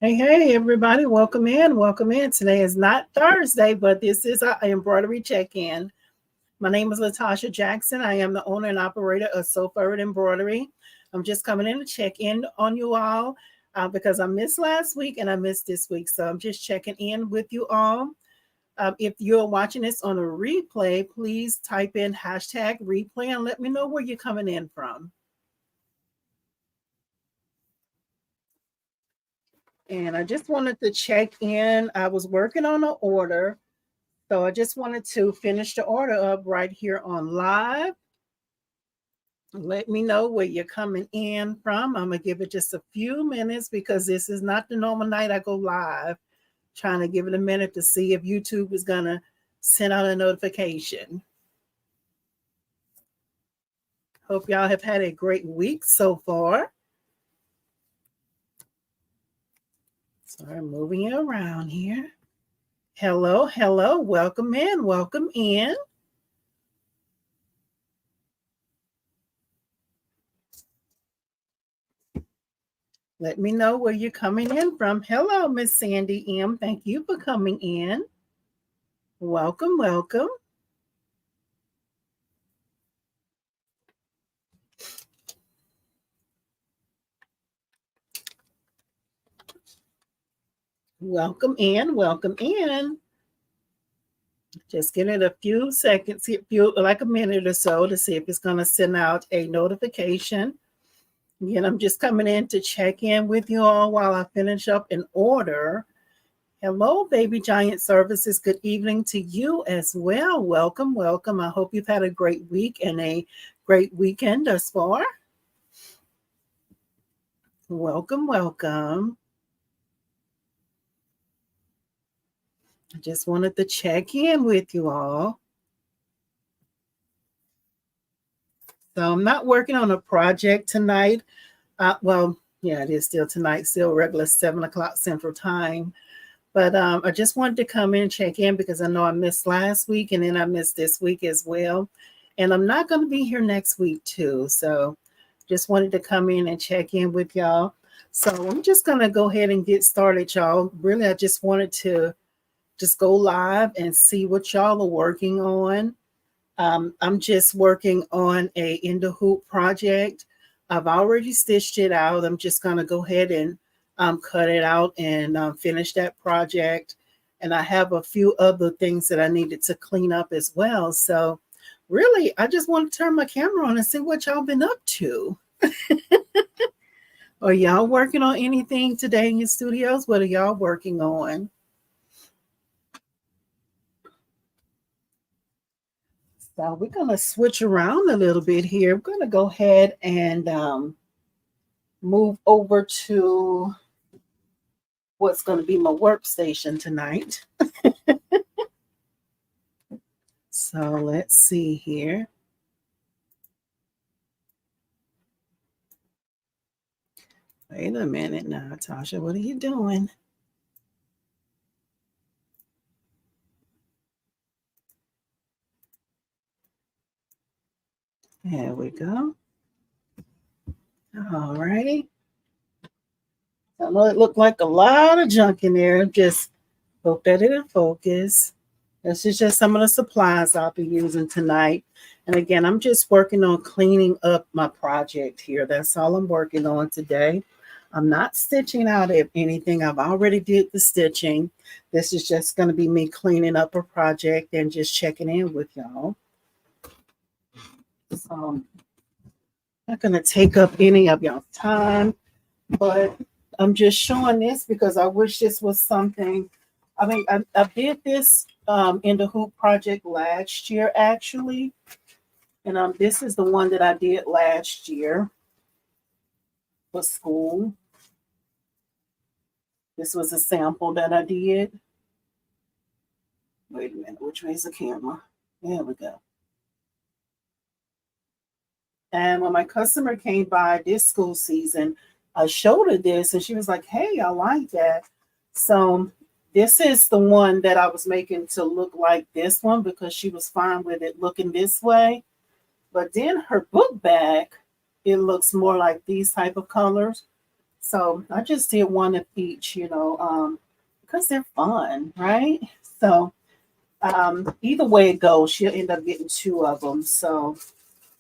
Hey, everybody. Welcome in. Welcome in. Today is not Thursday, but this is our embroidery check-in. My name is Latasha Jackson. I am the owner and operator of Soul Forward Embroidery. I'm just coming in to check in on you all because I missed last week and I missed this week. So I'm just checking in with you all. If you're watching this on a replay, please type in hashtag replay and let me know where you're coming in from. And I just wanted to check in. I was working on an order. So I just wanted to finish the order up right here on live. Let me know where you're coming in from. I'm going to give it just a few minutes because this is not the normal night I go live. Trying to give it a minute to see if YouTube is going to send out a notification. Hope y'all have had a great week so far. Sorry, moving it around here. Hello, hello. Welcome in. Welcome in. Let me know where you're coming in from. Hello, Miss Sandy M. Thank you for coming in. Welcome, welcome. Welcome in, welcome in. Just give it a few seconds, like a minute or so to see if it's going to send out a notification. Again, I'm just coming in to check in with you all while I finish up an order. Hello, Baby Giant Services. Good evening to you as well. Welcome, welcome. I hope you've had a great week and a great weekend thus far. Welcome, welcome. I just wanted to check in with you all. So I'm not working on a project tonight. It is still tonight, still regular 7 o'clock Central Time. But I just wanted to come in and check in because I know I missed last week and then I missed this week as well. And I'm not going to be here next week too. So just wanted to come in and check in with y'all. So I'm just going to go ahead and get started, y'all. Really, I just wanted to just go live and see what y'all are working on. I'm just working on a in the hoop project. I've already stitched it out. I'm just going to go ahead and cut it out and finish that project. And I have a few other things that I needed to clean up as well. So really, I just want to turn my camera on and see what y'all been up to. Are y'all working on anything today in your studios? What are y'all working on? So we're going to switch around a little bit here. I'm going to go ahead and move over to what's going to be my workstation tonight. So let's see here. Wait a minute now, Tasha. What are you doing? There we go. All righty. I know it looked like a lot of junk in there. Just hope that it'll focus. This is just some of the supplies I'll be using tonight. And again, I'm just working on cleaning up my project here. That's all I'm working on today. I'm not stitching out anything. I've already did the stitching. This is just going to be me cleaning up a project and just checking in with y'all. So I'm not going to take up any of y'all's time, but I'm just showing this because I wish this was something. I mean, I did this in the hoop project last year, actually. And this is the one that I did last year for school. This was a sample that I did. Wait a minute, which way is the camera? There we go. And when my customer came by this school season, I showed her this and she was like, hey, I like that. So this is the one that I was making to look like this one because she was fine with it looking this way. But then her book bag, it looks more like these type of colors. So I just did one of each, because they're fun, right? So either way it goes, she'll end up getting two of them. So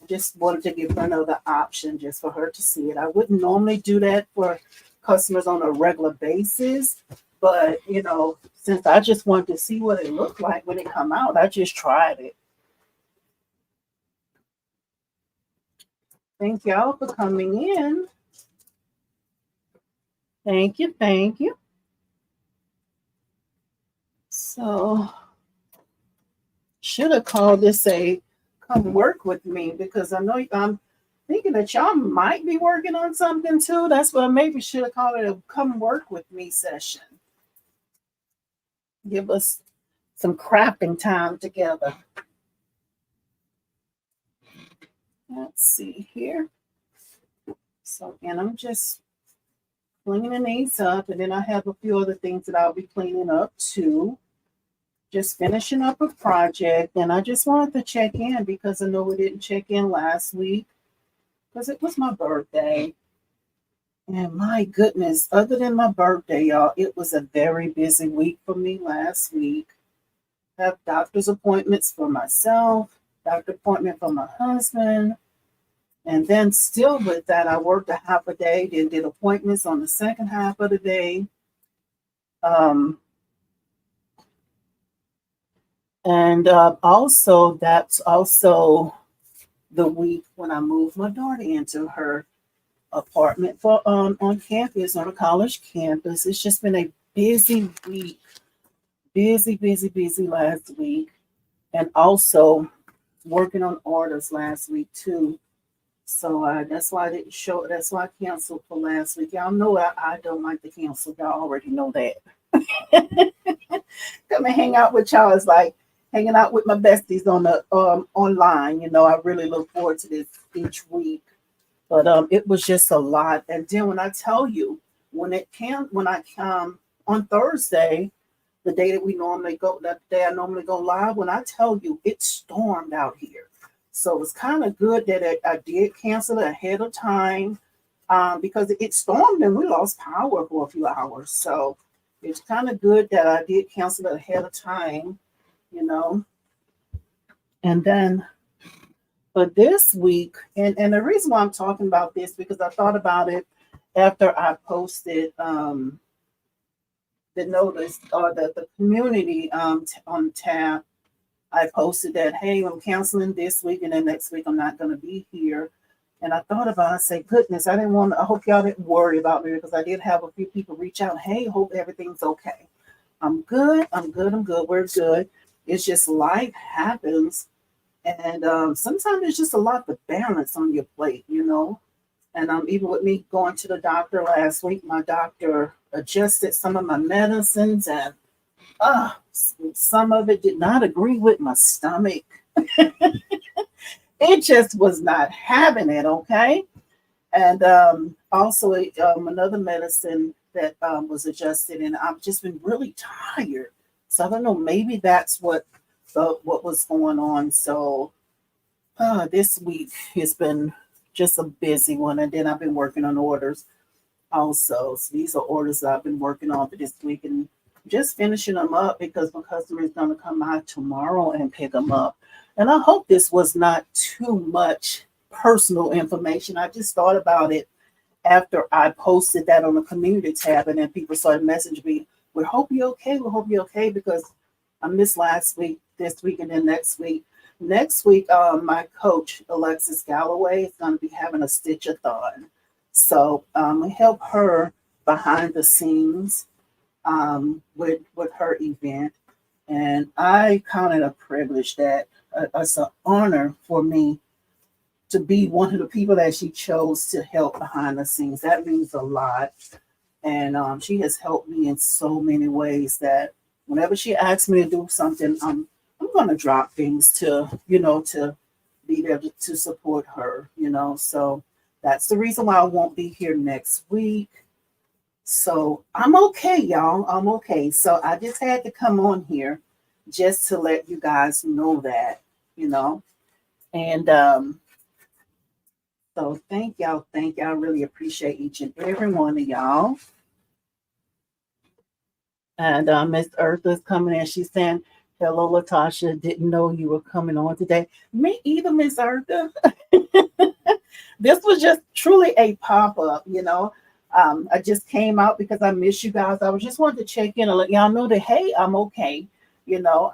I just wanted to give her another option just for her to see it. I wouldn't normally do that for customers on a regular basis, but since I just wanted to see what it looked like when it come out, I just tried it. Thank y'all for coming in. Thank you, thank you. So should have called this a come work with me, because I know I'm thinking that y'all might be working on something too. That's what I maybe should have called it a come work with me session. Give us some crafting time together. Let's see here. So, and I'm just cleaning these up, and then I have a few other things that I'll be cleaning up too. Just finishing up a project, and I just wanted to check in because I know we didn't check in last week because it was my birthday. And my goodness, other than my birthday, y'all, it was a very busy week for me last week. I have doctor's appointments for myself, doctor appointment for my husband. And then still with that, I worked a half a day, then did appointments on the second half of the day. And also, that's also the week when I moved my daughter into her apartment for on campus, on a college campus. It's just been a busy week, busy last week, and also working on orders last week too. So that's why I didn't show. That's why I canceled for last week. Y'all know I don't like to cancel. Y'all already know that. Come and hang out with y'all is like hanging out with my besties on the online. I really look forward to this each week. But it was just a lot. And then when I tell you, when I come on Thursday, the day that we normally go, that day I normally go live, when I tell you it stormed out here. So it was kind of good that I did cancel it ahead of time, because it stormed and we lost power for a few hours. So it's kind of good that I did cancel it ahead of time, you know. And then for this week, and the reason why I'm talking about this, because I thought about it after I posted the notice, or the community on tab. I posted that, hey, I'm canceling this week, and then next week I'm not going to be here. And I thought about it, I said, goodness, I hope y'all didn't worry about me, because I did have a few people reach out, hey, hope everything's okay. I'm good, we're good. It's just life happens. And sometimes it's just a lot to balance on your plate, And even with me going to the doctor last week, my doctor adjusted some of my medicines, and some of it did not agree with my stomach. It just was not having it, okay? And also another medicine that was adjusted, and I've just been really tired. So I don't know, maybe that's what was going on. So this week has been just a busy one, and then I've been working on orders also. So these are orders that I've been working on for this week, and just finishing them up because my customer is going to come out tomorrow and pick them up. And I hope this was not too much personal information. I just thought about it after I posted that on the community tab, and then people started messaging me, we hope you're okay, because I missed last week, this week, and then next week. Next week, my coach, Alexis Galloway, is going to be having a stitch-a-thon. So we help her behind the scenes with her event. And I count it a privilege that it's an honor for me to be one of the people that she chose to help behind the scenes. That means a lot. And she has helped me in so many ways that whenever she asks me to do something, I'm going to drop things to be there to support her, So that's the reason why I won't be here next week. So I'm okay, y'all. I'm okay. So I just had to come on here just to let you guys know that, And So thank y'all. Thank y'all. I really appreciate each and every one of y'all. And Miss Eartha's coming in. She's saying, hello, Latasha. Didn't know you were coming on today. Me either, Miss Eartha. This was just truly a pop-up, you know. I just came out because I miss you guys. I was just wanted to check in and let y'all know that, hey, I'm okay, you know.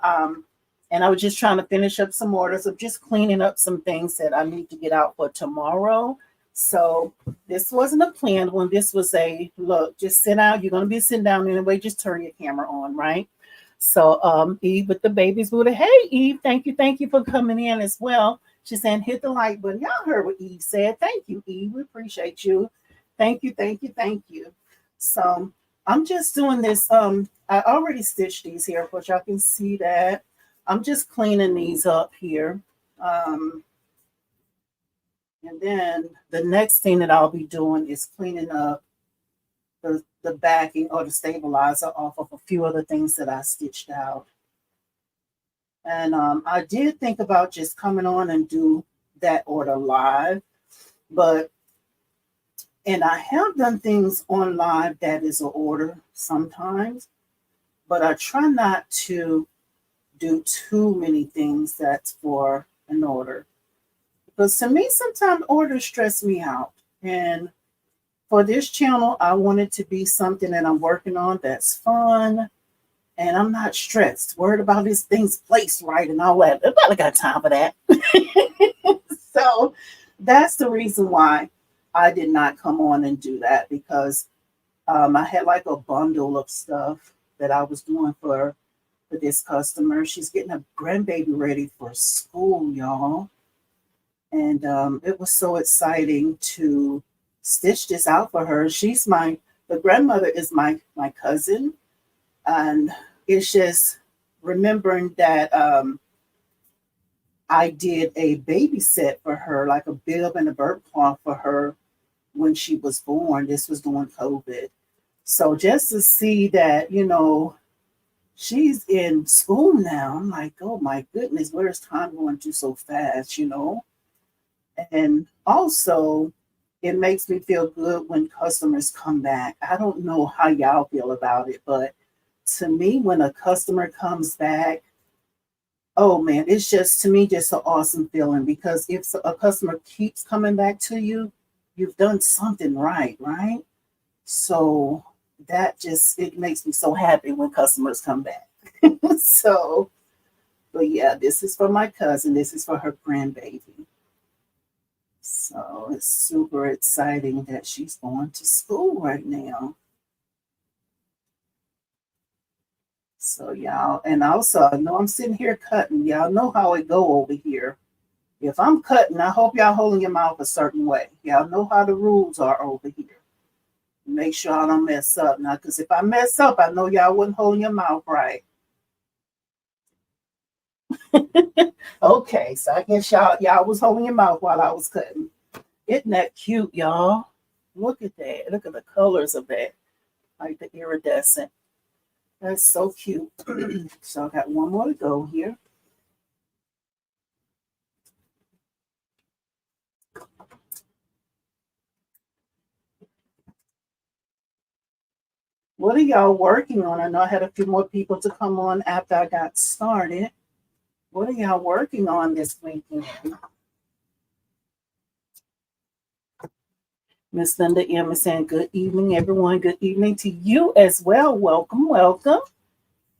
And I was just trying to finish up some orders of just cleaning up some things that I need to get out for tomorrow. So this wasn't a planned one. This was a look, just sit down. You're going to be sitting down anyway. Just turn your camera on, right? So Eve with the babies would have, hey, Eve, thank you for coming in as well. She's saying, hit the like button. Y'all heard what Eve said. Thank you, Eve. We appreciate you. Thank you, thank you, thank you. So I'm just doing this. I already stitched these here, but y'all can see that. I'm just cleaning these up here. And then the next thing that I'll be doing is cleaning up the backing or the stabilizer off of a few other things that I stitched out. And I did think about just coming on and do that order live, and I have done things on live that is an order sometimes, but I try not to do too many things that's for an order. Because to me, sometimes orders stress me out. And for this channel, I want it to be something that I'm working on that's fun. And I'm not stressed, worried about these things placed right and all that. Nobody got time for that. So that's the reason why I did not come on and do that, because I had like a bundle of stuff that I was doing for this customer. She's getting a grandbaby ready for school, y'all. And it was so exciting to stitch this out for her. The grandmother is my cousin. And it's just remembering that I did a baby set for her, like a bib and a bird cloth for her when she was born. This was during COVID. So just to see that, you know, she's in school now, I'm like, oh my goodness, where's time going to so fast, you know? And also, it makes me feel good when customers come back. I don't know how y'all feel about it, but to me, when a customer comes back, oh man, it's just, to me, just an awesome feeling, because if a customer keeps coming back to you, you've done something right, right? So that just, it makes me so happy when customers come back. So, but yeah, this is for my cousin. This is for her grandbaby. So it's super exciting that she's going to school right now. So y'all, and also I know I'm sitting here cutting. Y'all know how it go over here. If I'm cutting, I hope y'all holding your mouth a certain way. Y'all know how the rules are over here. Make sure I don't mess up now, because if I mess up, I know y'all wasn't holding your mouth right. Okay, so I guess y'all was holding your mouth while I was cutting. Isn't that cute, y'all? Look at that. Look at the colors of that. Like the iridescent. That's so cute. So I got one more to go here. What are y'all working on? I know I had a few more people to come on after I got started. What are y'all working on this weekend? Miss Linda M is saying, good evening, everyone. Good evening to you as well. Welcome, welcome.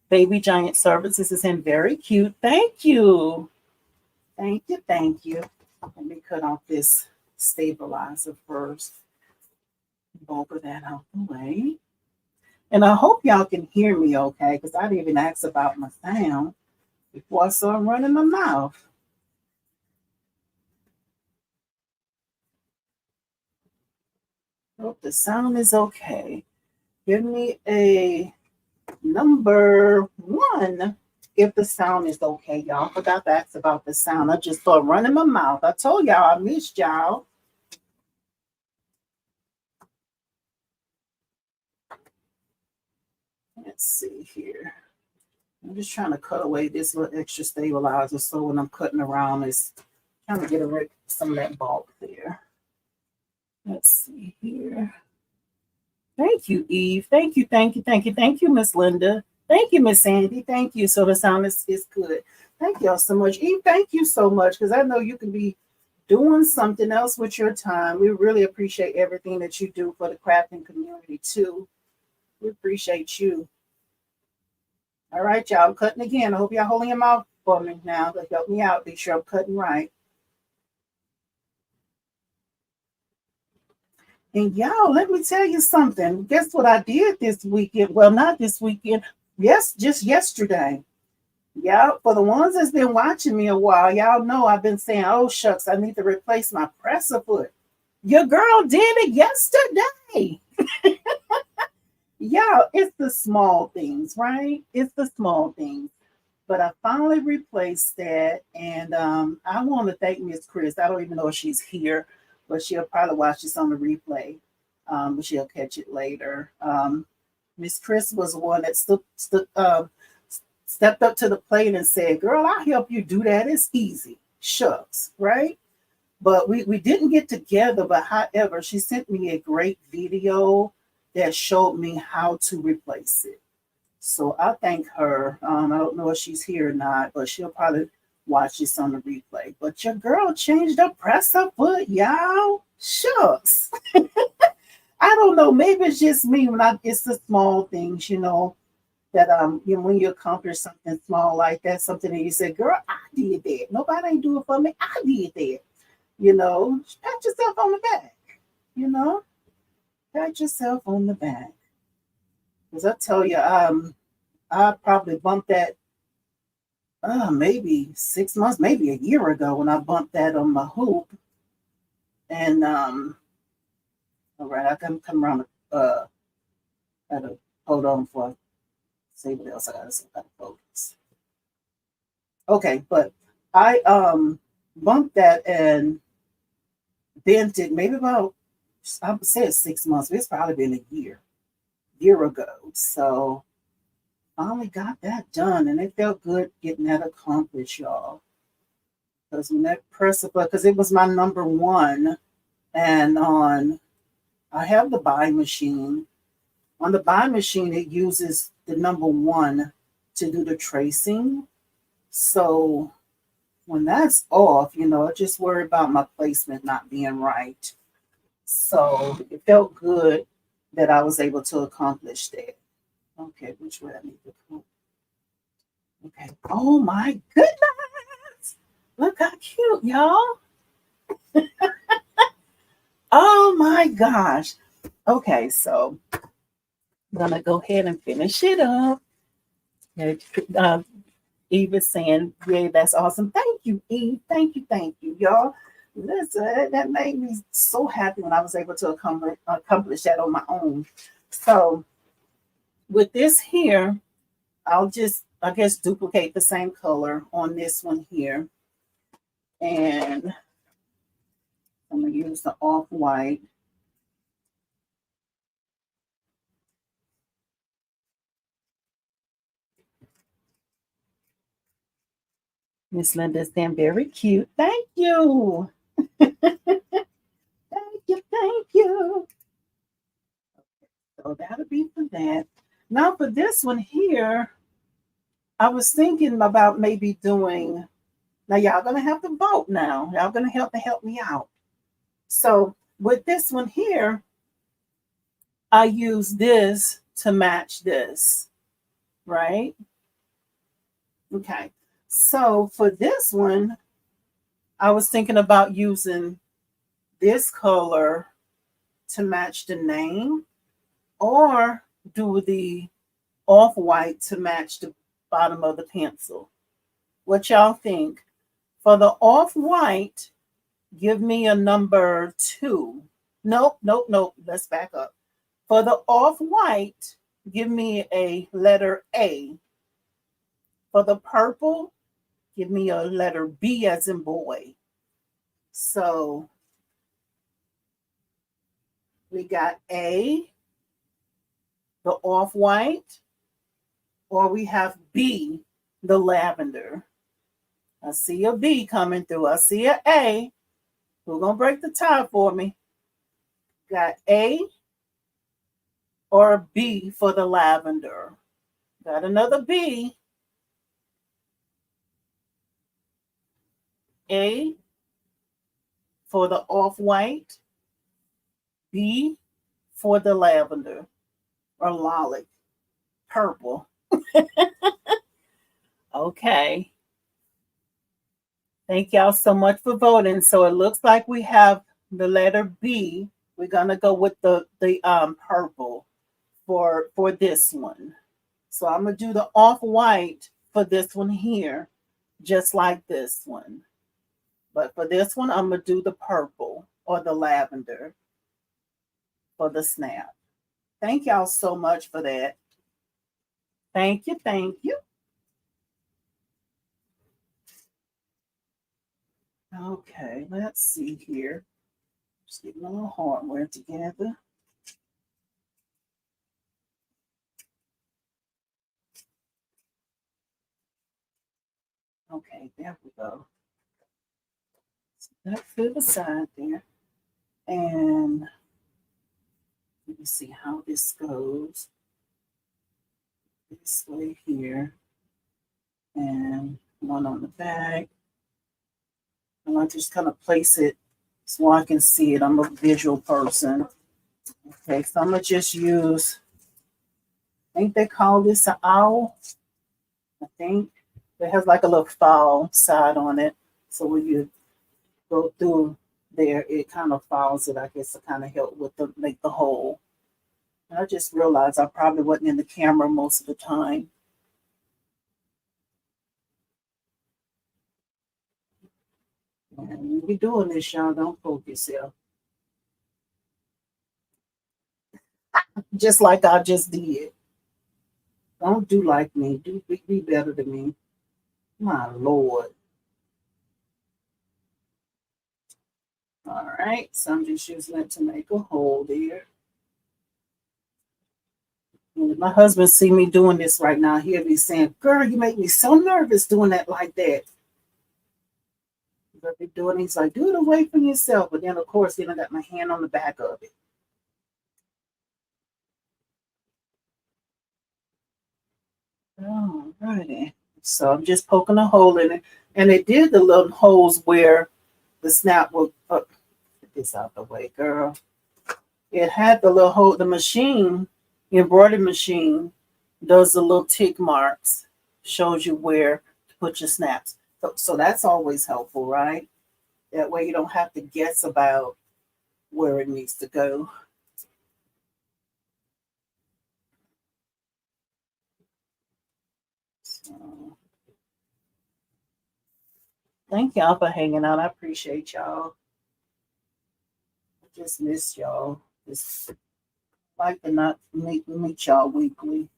Baby Giant Services is in very cute. Thank you. Thank you, thank you. Let me cut off this stabilizer first. Bulk of that out the way. And I hope y'all can hear me okay, because I didn't even ask about my sound before I started running my mouth. Hope the sound is okay. Give me a number 1 if the sound is okay, y'all. Forgot to ask about the sound. I just started running my mouth. I told y'all I missed y'all. Let's see here. I'm just trying to cut away this little extra stabilizer so when I'm cutting around, it's trying to get rid of some of that bulk there. Let's see here. Thank you, Eve. Thank you, thank you, thank you, thank you, Miss Linda. Thank you, Miss Sandy. Thank you. So the sound is good. Thank y'all so much. Eve, thank you so much because I know you can be doing something else with your time. We really appreciate everything that you do for the crafting community too. We appreciate you. All right, y'all. I'm cutting again. I hope y'all holding your mouth for me now. To help me out. Be sure I'm cutting right. And y'all, let me tell you something. Guess what I did this weekend? Well, not this weekend. Yes, just yesterday. Yeah, for the ones that's been watching me a while, y'all know I've been saying, oh, shucks, I need to replace my presser foot. Your girl did it yesterday. Yeah, it's the small things, right? It's the small things. But I finally replaced that. And I want to thank Miss Chris. I don't even know if she's here, but she'll probably watch this on the replay. But she'll catch it later. Miss Chris was the one that stepped up to the plate and said, girl, I'll help you do that. It's easy. Shucks, right? But we didn't get together. But however, she sent me a great video that showed me how to replace it. So I thank her. I don't know if she's here or not, but she'll probably watch this on the replay. But your girl changed the presser foot, y'all. Shucks. I don't know. Maybe it's just me it's the small things, that when you accomplish something small like that, something that you say, girl, I did that. Nobody ain't do it for me. I did that. Pat yourself on the back. You know, pat yourself on the back. Because I tell you, I probably bumped that maybe 6 months, maybe a year ago when I bumped that on my hoop. And all right, I can come around. Gotta hold on for see what else I gotta say about focus. Okay, but I bumped that and bent it maybe about I would say 6 months. But it's probably been a year ago. So finally got that done, and it felt good getting that accomplished, y'all. Because when that presser, because it was my number one, and I have the buy machine. On the buy machine, it uses the number one to do the tracing. So when that's off, I just worry about my placement not being right. So it felt good that I was able to accomplish that. Okay, which way I need to go? Okay. Oh my goodness. Look how cute, y'all. Oh my gosh. Okay, so I'm gonna go ahead and finish it up. Uh, Eve is saying, "Yay, that's awesome! Thank you, Eve. Thank you, y'all. Listen, that made me so happy when I was able to accomplish that on my own. So with this here, I'll just, I guess, duplicate the same color on this one here, and I'm gonna use the off-white. Miss Linda saying very cute. Thank you. Thank you. So that'll be for that. Now for this one here, I was thinking about maybe doing, now y'all gonna have to vote now. Y'all gonna have to help me out. So with this one here, I use this to match this, right? Okay. So for this one, I was thinking about using this color to match the name, or do the off-white to match the bottom of the pencil. What y'all think? For the off-white, give me a number 2. Nope. Let's back up. For the off-white, give me a letter A. For the purple, give me a letter B as in boy. So we got A, the off-white, or we have B, the lavender. I see a B coming through. I see an A. Who's going to break the tie for me? Got A or B for the lavender. Got another B. A for the off-white. B for the lavender or lilac, purple. Okay. Thank y'all so much for voting. So it looks like we have the letter B. We're gonna go with the purple for this one. So I'm gonna do the off-white for this one here, just like this one. But for this one, I'm gonna do the purple or the lavender for the snap. Thank y'all so much for that. Thank you, thank you. Okay, let's see here. Just getting a little hardware together. Okay, there we go. So that's to the side there. And let me see how this goes. This way here. And one on the back. And I just kind of place it so I can see it. I'm a visual person. Okay, so I'm going to just use, I think they call this an owl. I think it has like a little foul side on it. So when you go through there, it kind of fouls it, I guess, to kind of help with the make the hole. And I just realized I probably wasn't in the camera most of the time. And when you're doing this, y'all, don't poke yourself. Just like I just did. Don't do like me. Be better than me. My Lord. All right, so I'm just using it to make a hole there. And if my husband see me doing this right now, he'll be saying, girl, you make me so nervous doing that like that. But be doing, he's like, do it away from yourself. But then, of course, then I got my hand on the back of it. All righty. So I'm just poking a hole in it. And it did the little holes where the snap will, get this out the way, girl. It had the little hole, the machine, the embroidery machine does the little tick marks, shows you where to put your snaps. So that's always helpful, right? That way you don't have to guess about where it needs to go. So, thank y'all for hanging out. I appreciate y'all. I just miss y'all. Just like to not meet y'all weekly.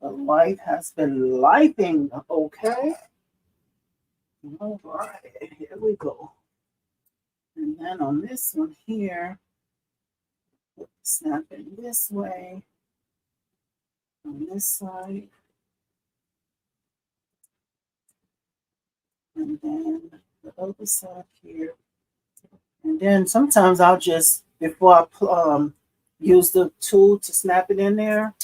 But life has been lifing, okay? All right, here we go. And then on this one here, snap it this way on this side. And then the other side here. And then sometimes I'll just, before I use the tool to snap it in there,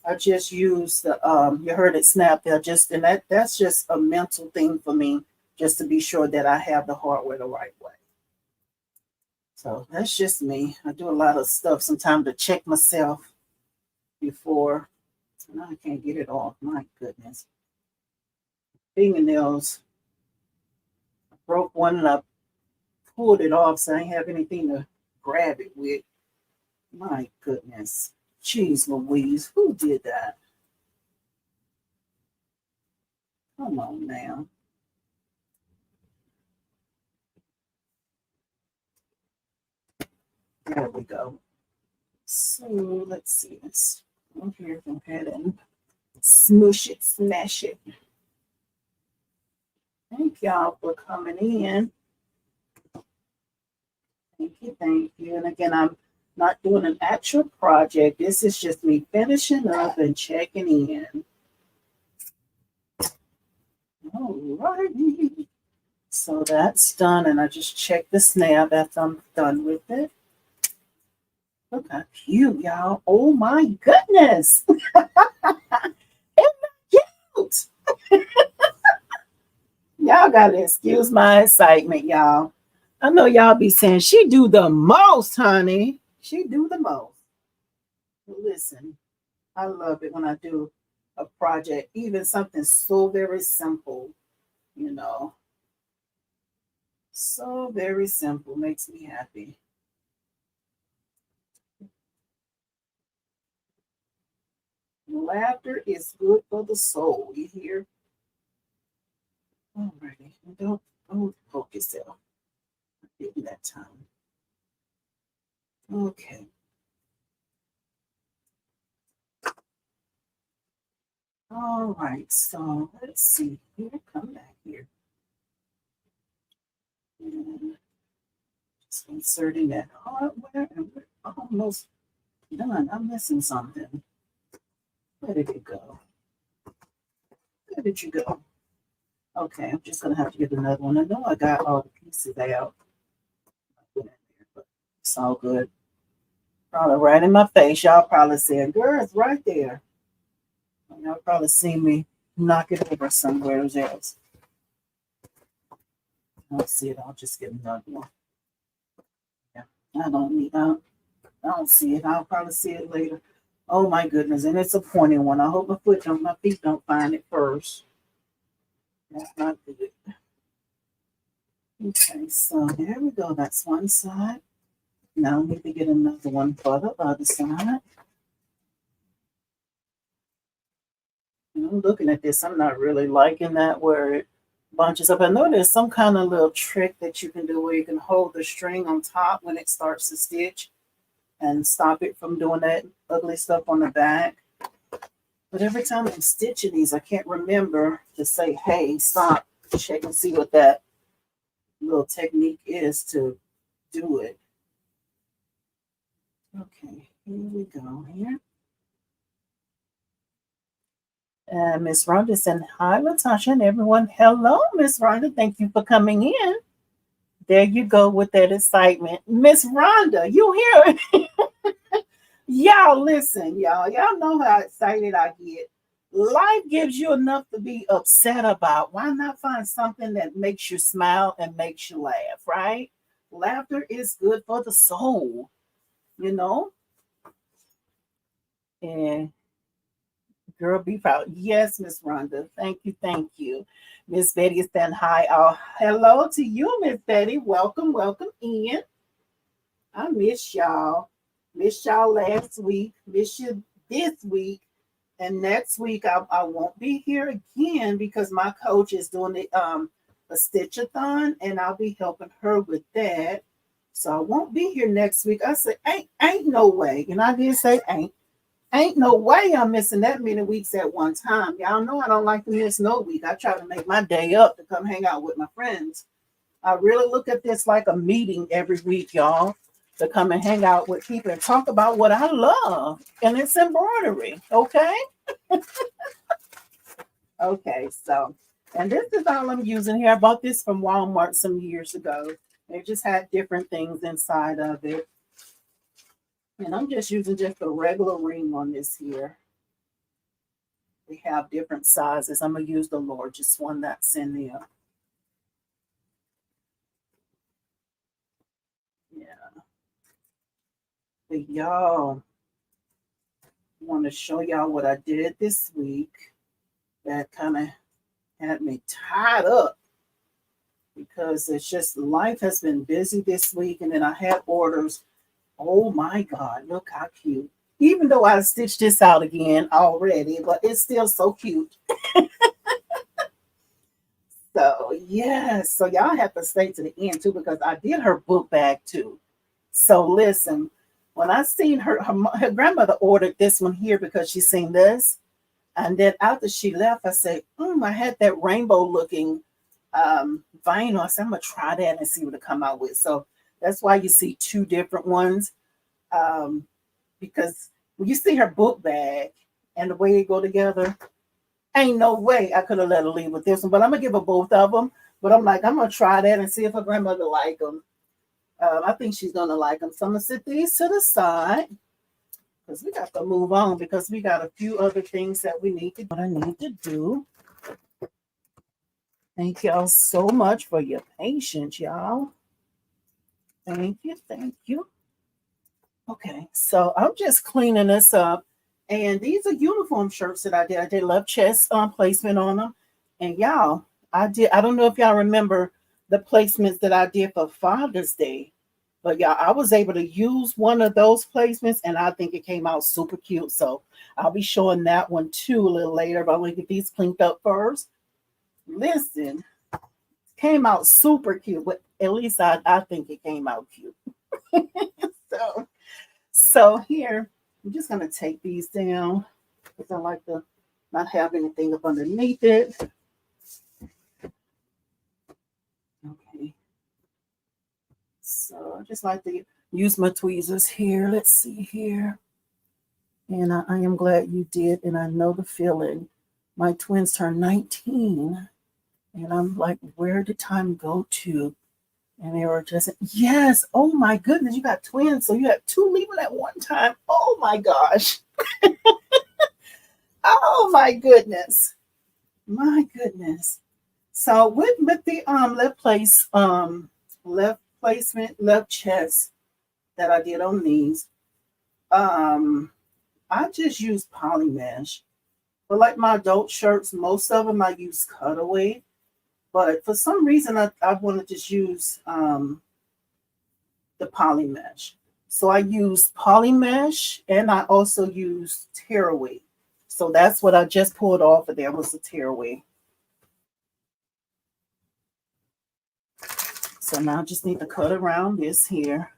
I just use the, you heard it snap there, just, and that's just a mental thing for me, just to be sure that I have the hardware the right way. So that's just me. I do a lot of stuff sometimes to check myself before. Now I can't get it off. My goodness. Fingernails. I broke one and I pulled it off, so I didn't have anything to grab it with. My goodness. Jeez Louise. Who did that? Come on now. There we go. So let's see this. Over here, go ahead and smoosh it, smash it. Thank y'all for coming in. Thank you, thank you. And again, I'm not doing an actual project. This is just me finishing up and checking in. All righty. So that's done, and I just check the snap after I'm done with it. Look how cute, y'all. Oh my goodness. It's cute. Y'all gotta excuse my excitement, y'all. I know y'all be saying she do the most, honey. She do the most. Listen, I love it when I do a project, even something so very simple, you know. So very simple makes me happy. Laughter is good for the soul. You hear? Alrighty. Don't poke yourself. Give you that time. Okay. All right. So let's see. Here, come back here. And just inserting that hardware, and we're almost done. I'm missing something. Where did it go? Where did you go? Okay, I'm just gonna have to get another one. I know I got all the pieces out. But it's all good. Probably right in my face. Y'all probably said, girl, it's right there. Y'all probably see me knock it over somewhere else. I don't see it. I'll just get another one. Yeah, I don't see it. I'll probably see it later. Oh my goodness, and it's a pointy one. I hope my feet don't find it first. That's not good. Okay, so there we go. That's one side. Now we need to get another one for the other side. I'm looking at this. I'm not really liking that where it bunches up. I know there's some kind of little trick that you can do where you can hold the string on top when it starts to stitch and stop it from doing that ugly stuff on the back. But every time I'm stitching these, I can't remember to say, hey, stop, check and see what that little technique is to do it. Okay, here we go here. And Miss Rhonda said, hi, Latasha, and everyone. Hello, Miss Rhonda. Thank you for coming in. There you go with that excitement. Miss Rhonda, you hear it? Y'all listen, y'all. Y'all know how excited I get. Life gives you enough to be upset about. Why not find something that makes you smile and makes you laugh, right? Laughter is good for the soul, you know? And girl, be proud. Yes, Miss Rhonda. Thank you. Thank you. Miss Betty is saying hi. Oh, hello to you, Miss Betty. Welcome, welcome in. I miss y'all. Miss y'all last week. Miss you this week. And next week I won't be here again because my coach is doing a stitch-a-thon and I'll be helping her with that. So I won't be here next week. I said, ain't no way. And I did say ain't no way I'm missing that many weeks at one time. Y'all know I don't like to miss no week. I try to make my day up to come hang out with my friends. I really look at this like a meeting every week, y'all, to come and hang out with people and talk about what I love. And it's embroidery, okay? Okay, so, and this is all I'm using here. I bought this from Walmart some years ago. They just had different things inside of it. And I'm just using just a regular ring on this here. We have different sizes. I'm going to use the largest one that's in there. Yeah. But y'all, I want to show y'all what I did this week that kind of had me tied up because it's just life has been busy this week. And then I had orders. Oh my God, look how cute. Even though I stitched this out again already, but it's still so cute. So, yes. So, y'all have to stay to the end too because I did her book bag too. So, listen, when I seen her grandmother ordered this one here because she seen this. And then after she left, I said, I had that rainbow looking vinyl. I said, I'm going to try that and see what it come out with. So, that's why you see two different ones. Because when you see her book bag and the way they go together, ain't no way I could have let her leave with this one. But I'm gonna give her both of them. But I'm like, I'm gonna try that and see if her grandmother like them. I think she's gonna like them. So I'm gonna sit these to the side because we got to move on because we got a few other things that we need to. What I need to do. Thank y'all so much for your patience, y'all. Thank you, thank you. Okay, so I'm just cleaning this up, and these are uniform shirts that I did. I did love chest placement on them, and y'all, I did. I don't know if y'all remember the placements that I did for Father's Day, but y'all, I was able to use one of those placements, and I think it came out super cute. So I'll be showing that one too a little later. But I'm gonna get these cleaned up first. Listen, came out super cute, but at least I think it came out cute. So. So here, I'm just going to take these down because I like to not have anything up underneath it. Okay. So I just like to use my tweezers here. Let's see here. And I am glad you did. And I know the feeling. My twins turned 19. And I'm like, where did time go to? And they were just, yes. Oh my goodness. You got twins. So you had two leaving at one time. Oh my gosh. Oh my goodness. My goodness. So with the left placement, left chest that I did on these, I just used poly mesh. But like my adult shirts, most of them I use cutaway. But for some reason I want to just use the poly mesh. So I use poly mesh and I also use tearaway. So that's what I just pulled off of there was the tearaway. So now I just need to cut around this here.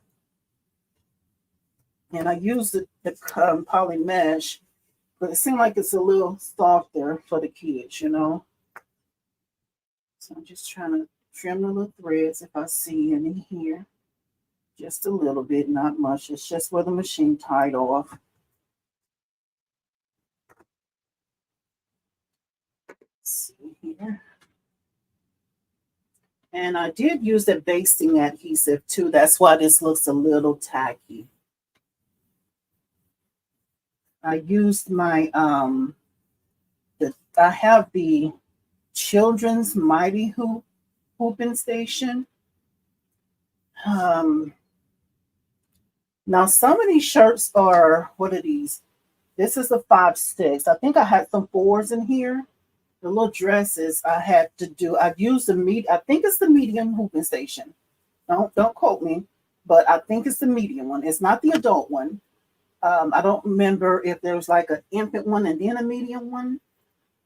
And I use the poly mesh, but it seems like it's a little softer for the kids, you know. So I'm just trying to trim the little threads if I see any here. Just a little bit, not much. It's just where the machine tied off. Let's see here. And I did use the basting adhesive too. That's why this looks a little tacky. I used my I have the children's mighty hooping station. Now some of these shirts are, what are these? This is a 5/6. I think I had some 4s in here. The little dresses I had to do. I've used I think it's the medium hooping station. Don't quote me, but I think it's the medium one. It's not the adult one. I don't remember if there was like an infant one and then a medium one,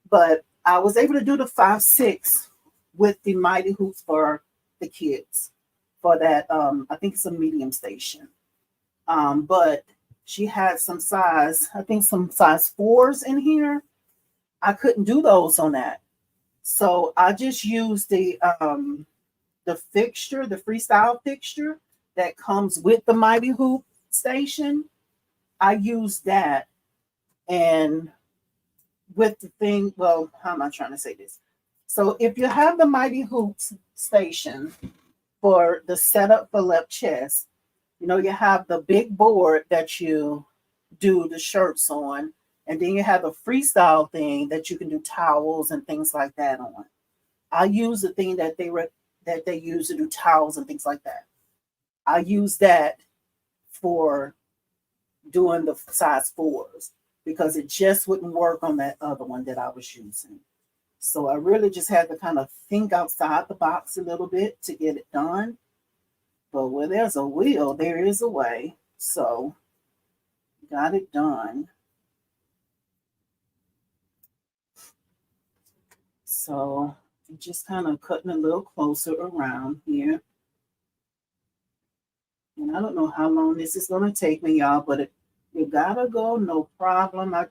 but I was able to do the 5/6 with the mighty hoops for the kids for that. I think it's a medium station. But she had some size, I think some size 4s in here. I couldn't do those on that. So I just used the fixture, the freestyle fixture that comes with the mighty hoop station. I used that, and with the thing, well, how am I trying to say this? So if you have the mighty hoops station for the setup for left chest, you know, you have the big board that you do the shirts on, and then you have a freestyle thing that you can do towels and things like that on. I use the thing that they use to do towels and things like that. I use that for doing the size 4s because it just wouldn't work on that other one that I was using. So I really just had to kind of think outside the box a little bit to get it done. But where there's a will, there is a way. So got it done. So I'm just kind of cutting a little closer around here. And I don't know how long this is going to take me, y'all, but you gotta go, no problem. I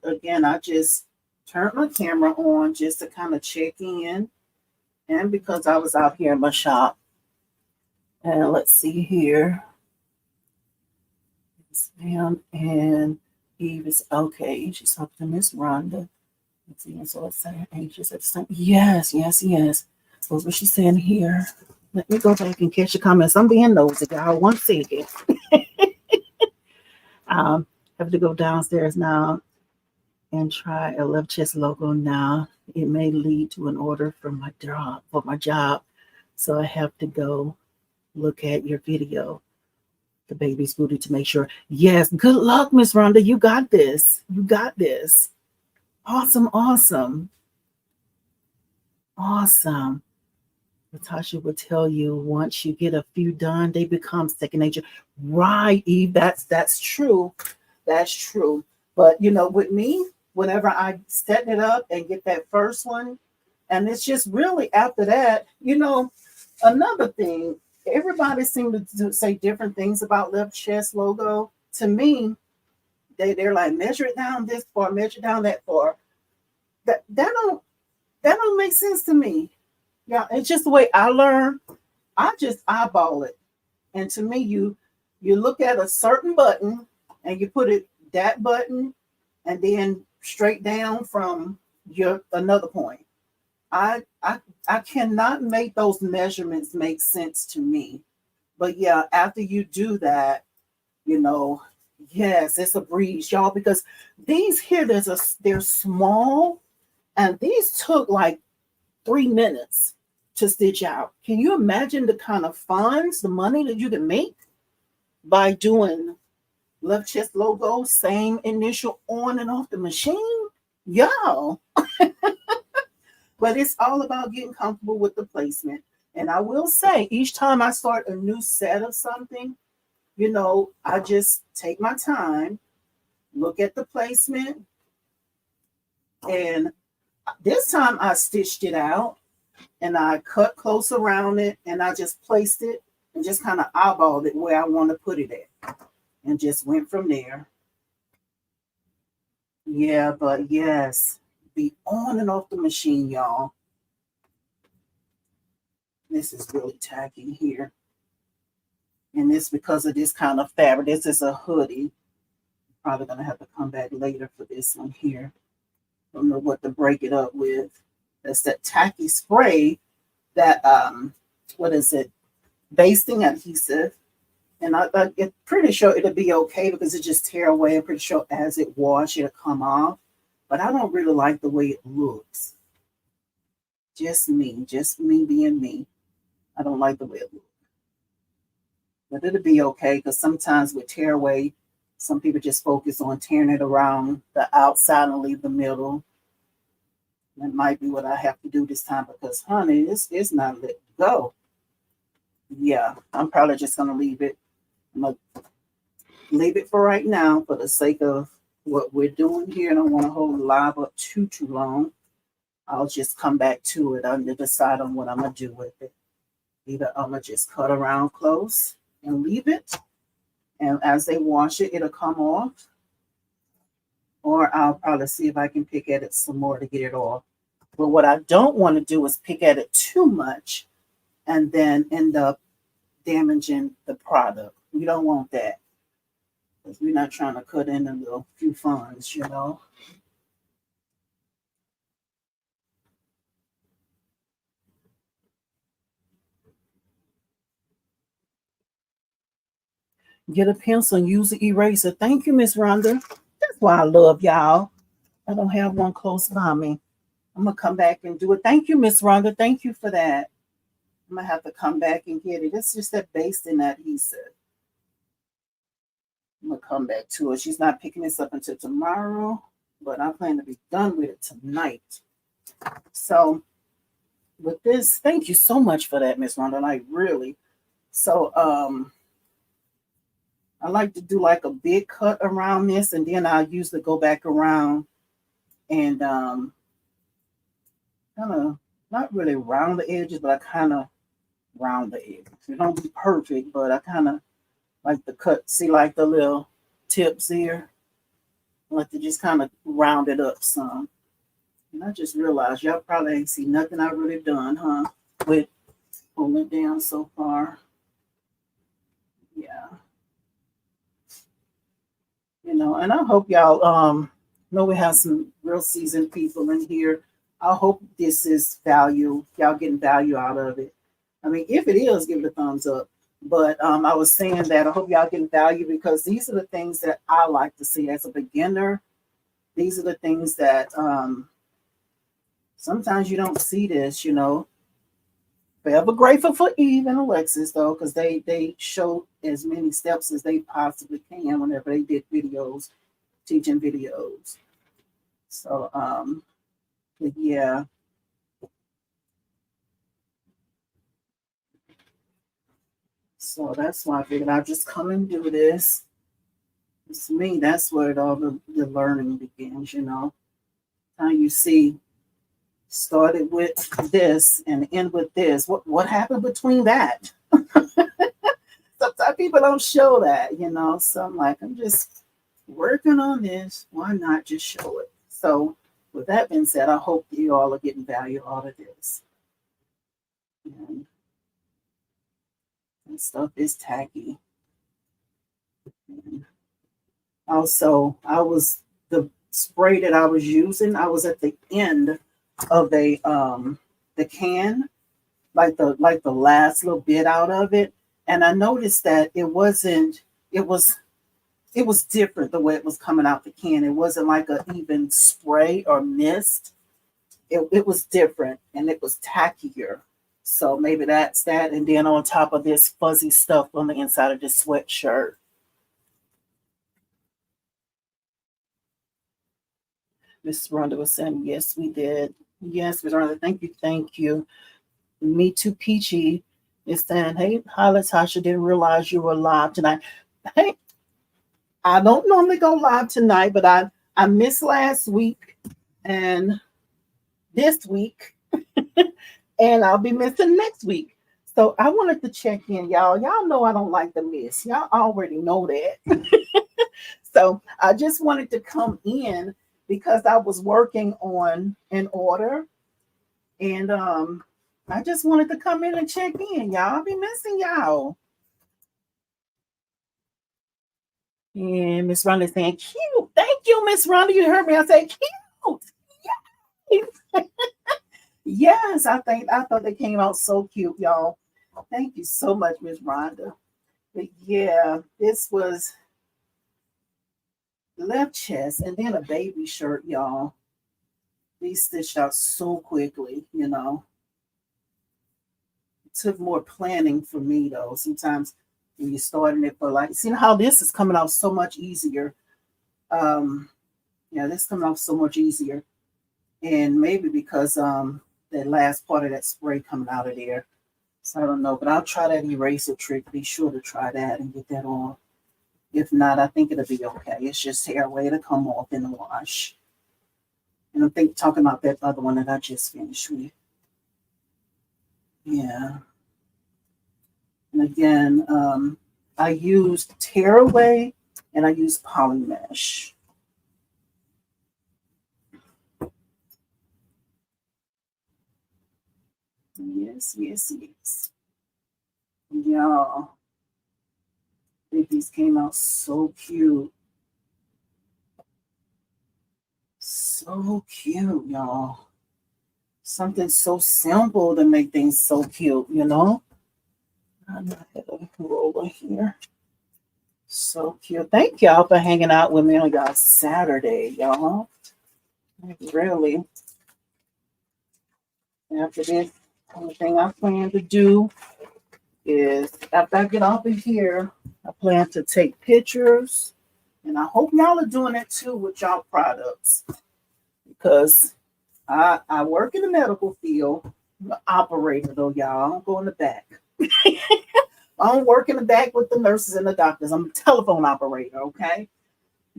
just turned my camera on just to kind of check in. And because I was out here in my shop. And let's see here. And Eve is okay. She's talking to Miss Rhonda. Let's see. So let's say anxious at the same. Yes. So what she's saying here. Let me go back and catch the comments. I'm being nosy, y'all. One second. Have to go downstairs now and try a left chest logo now. It may lead to an order for my job. So I have to go look at your video, the baby's booty, to make sure. Yes, good luck, Miss Rhonda. You got this. You got this. Awesome, awesome. Awesome. Natasha will tell you once you get a few done, they become second nature. Right, Eve. That's true. That's true. But you know, with me, whenever I set it up and get that first one, and it's just really after that, you know, another thing, everybody seems to say different things about left chest logo. To me, they're like, measure it down this far, measure down that far. That don't make sense to me. Yeah, it's just the way I learn. I just eyeball it. And to me, you look at a certain button and you put it that button and then straight down from your another point. I cannot make those measurements make sense to me. But yeah, after you do that, you know, yes, it's a breeze, y'all, because these here, they're small, and these took like 3 minutes to stitch out. Can you imagine the kind of funds, the money that you can make by doing left chest logo, same initial on and off the machine? Y'all. But it's all about getting comfortable with the placement. And I will say, each time I start a new set of something, you know, I just take my time, look at the placement, and this time I stitched it out and I cut close around it and I just placed it and just kind of eyeballed it where I want to put it at and just went from there. Yeah, but yes, be on and off the machine, y'all. This is really tacky here. And it's because of this kind of fabric. This is a hoodie. Probably going to have to come back later for this one here. Don't know what to break it up with. That's that tacky spray that, what is it? Basting adhesive. And I'm pretty sure it'll be okay because it just tear away. I'm pretty sure as it wash, it'll come off. But I don't really like the way it looks. Just me being me. I don't like the way it looks. But it'll be okay because sometimes with tear away, some people just focus on tearing it around the outside and leave the middle. That might be what I have to do this time because, honey, it's not let go. Yeah, I'm probably just going to leave it. I'm going to leave it for right now for the sake of what we're doing here. I don't want to hold live up too long. I'll just come back to it and decide on what I'm going to do with it. Either I'm going to just cut around close and leave it. And as they wash it, it'll come off. Or I'll probably see if I can pick at it some more to get it off. But what I don't want to do is pick at it too much and then end up damaging the product. We don't want that. Because we're not trying to cut in a little few funds, you know. Get a pencil and use the eraser. Thank you, Miss Rhonda. That's why I love y'all. I don't have one close by me. I'm going to come back and do it. Thank you, Miss Rhonda. Thank you for that. I'm going to have to come back and get it. It's just that basting adhesive. I'm going to come back to it. She's not picking this up until tomorrow, but I plan to be done with it tonight. So with this, thank you so much for that, Miss Rhonda. Like, really. So, I like to do like a big cut around this, and then I'll usually go back around and kind of not really round the edges, but I kind of round the edges. It don't be perfect, but I kind of like to cut, see like the little tips here. I like to just kind of round it up some. And I just realized y'all probably ain't see nothing I really done, huh? With pulling it down so far. Yeah. You know, and I hope y'all know we have some real seasoned people in here. I hope this is value. Y'all getting value out of it. I mean, if it is, give it a thumbs up. But I was saying that I hope y'all get value, because these are the things that I like to see as a beginner. These are the things that sometimes you don't see this, you know. Forever grateful for Eve and Alexis though, because they show as many steps as they possibly can whenever they did videos, teaching videos. So but yeah. So that's why I figured I'd just come and do this. It's me, that's where all the learning begins, you know. How you see started with this and end with this. What happened between that? Sometimes people don't show that, you know. So I'm like, I'm just working on this. Why not just show it? So with that being said, I hope you all are getting value out of this. And that stuff is tacky. And also, the spray that I was using, I was at the end of the can, like the last little bit out of it, and I noticed that it was different the way it was coming out the can. It wasn't like an even spray or mist. It was different and it was tackier. So maybe that's that. And then on top of this fuzzy stuff on the inside of this sweatshirt. Miss Rhonda was saying, yes, we did. Yes, Miss Rhonda, thank you, thank you. Me Too Peachy is saying, hey, hi, Latasha, didn't realize you were live tonight. Hey, I don't normally go live tonight, but I missed last week and this week, and I'll be missing next week. So I wanted to check in, y'all. Y'all know I don't like to miss. Y'all already know that. So I just wanted to come in because I was working on an order, and I just wanted to come in and check in, y'all. I'll be missing y'all. And Miss Rhonda saying, cute. Thank you, Miss Rhonda. You heard me. I said, cute. Yes. Yes, I thought they came out so cute, y'all. Thank you so much, Miss Rhonda. But yeah, this was left chest and then a baby shirt, y'all. These stitched out so quickly, you know. It took more planning for me though. Sometimes when you're starting it for like, see how this is coming out so much easier. Yeah, this is coming off so much easier. And maybe because that last part of that spray coming out of there. So I don't know, but I'll try that eraser trick. Be sure to try that and get that on. If not, I think it'll be okay. It's just hair way to come off in the wash. And I'm talking about that other one that I just finished with. Yeah. And again, I used tearaway and I used poly mesh. Yes, yes, yes. Y'all, I think these came out so cute. So cute, y'all. Something so simple to make things so cute, you know? I'm gonna have a roller here. So cute. Thank y'all for hanging out with me on y'all Saturday, y'all. Really. After this, the only thing I plan to do is after I get off of here, I plan to take pictures. And I hope y'all are doing it too with y'all products. Because I work in the medical field. I'm an operator though, y'all. I don't go in the back. I don't work in the back with the nurses and the doctors. I'm a telephone operator, okay?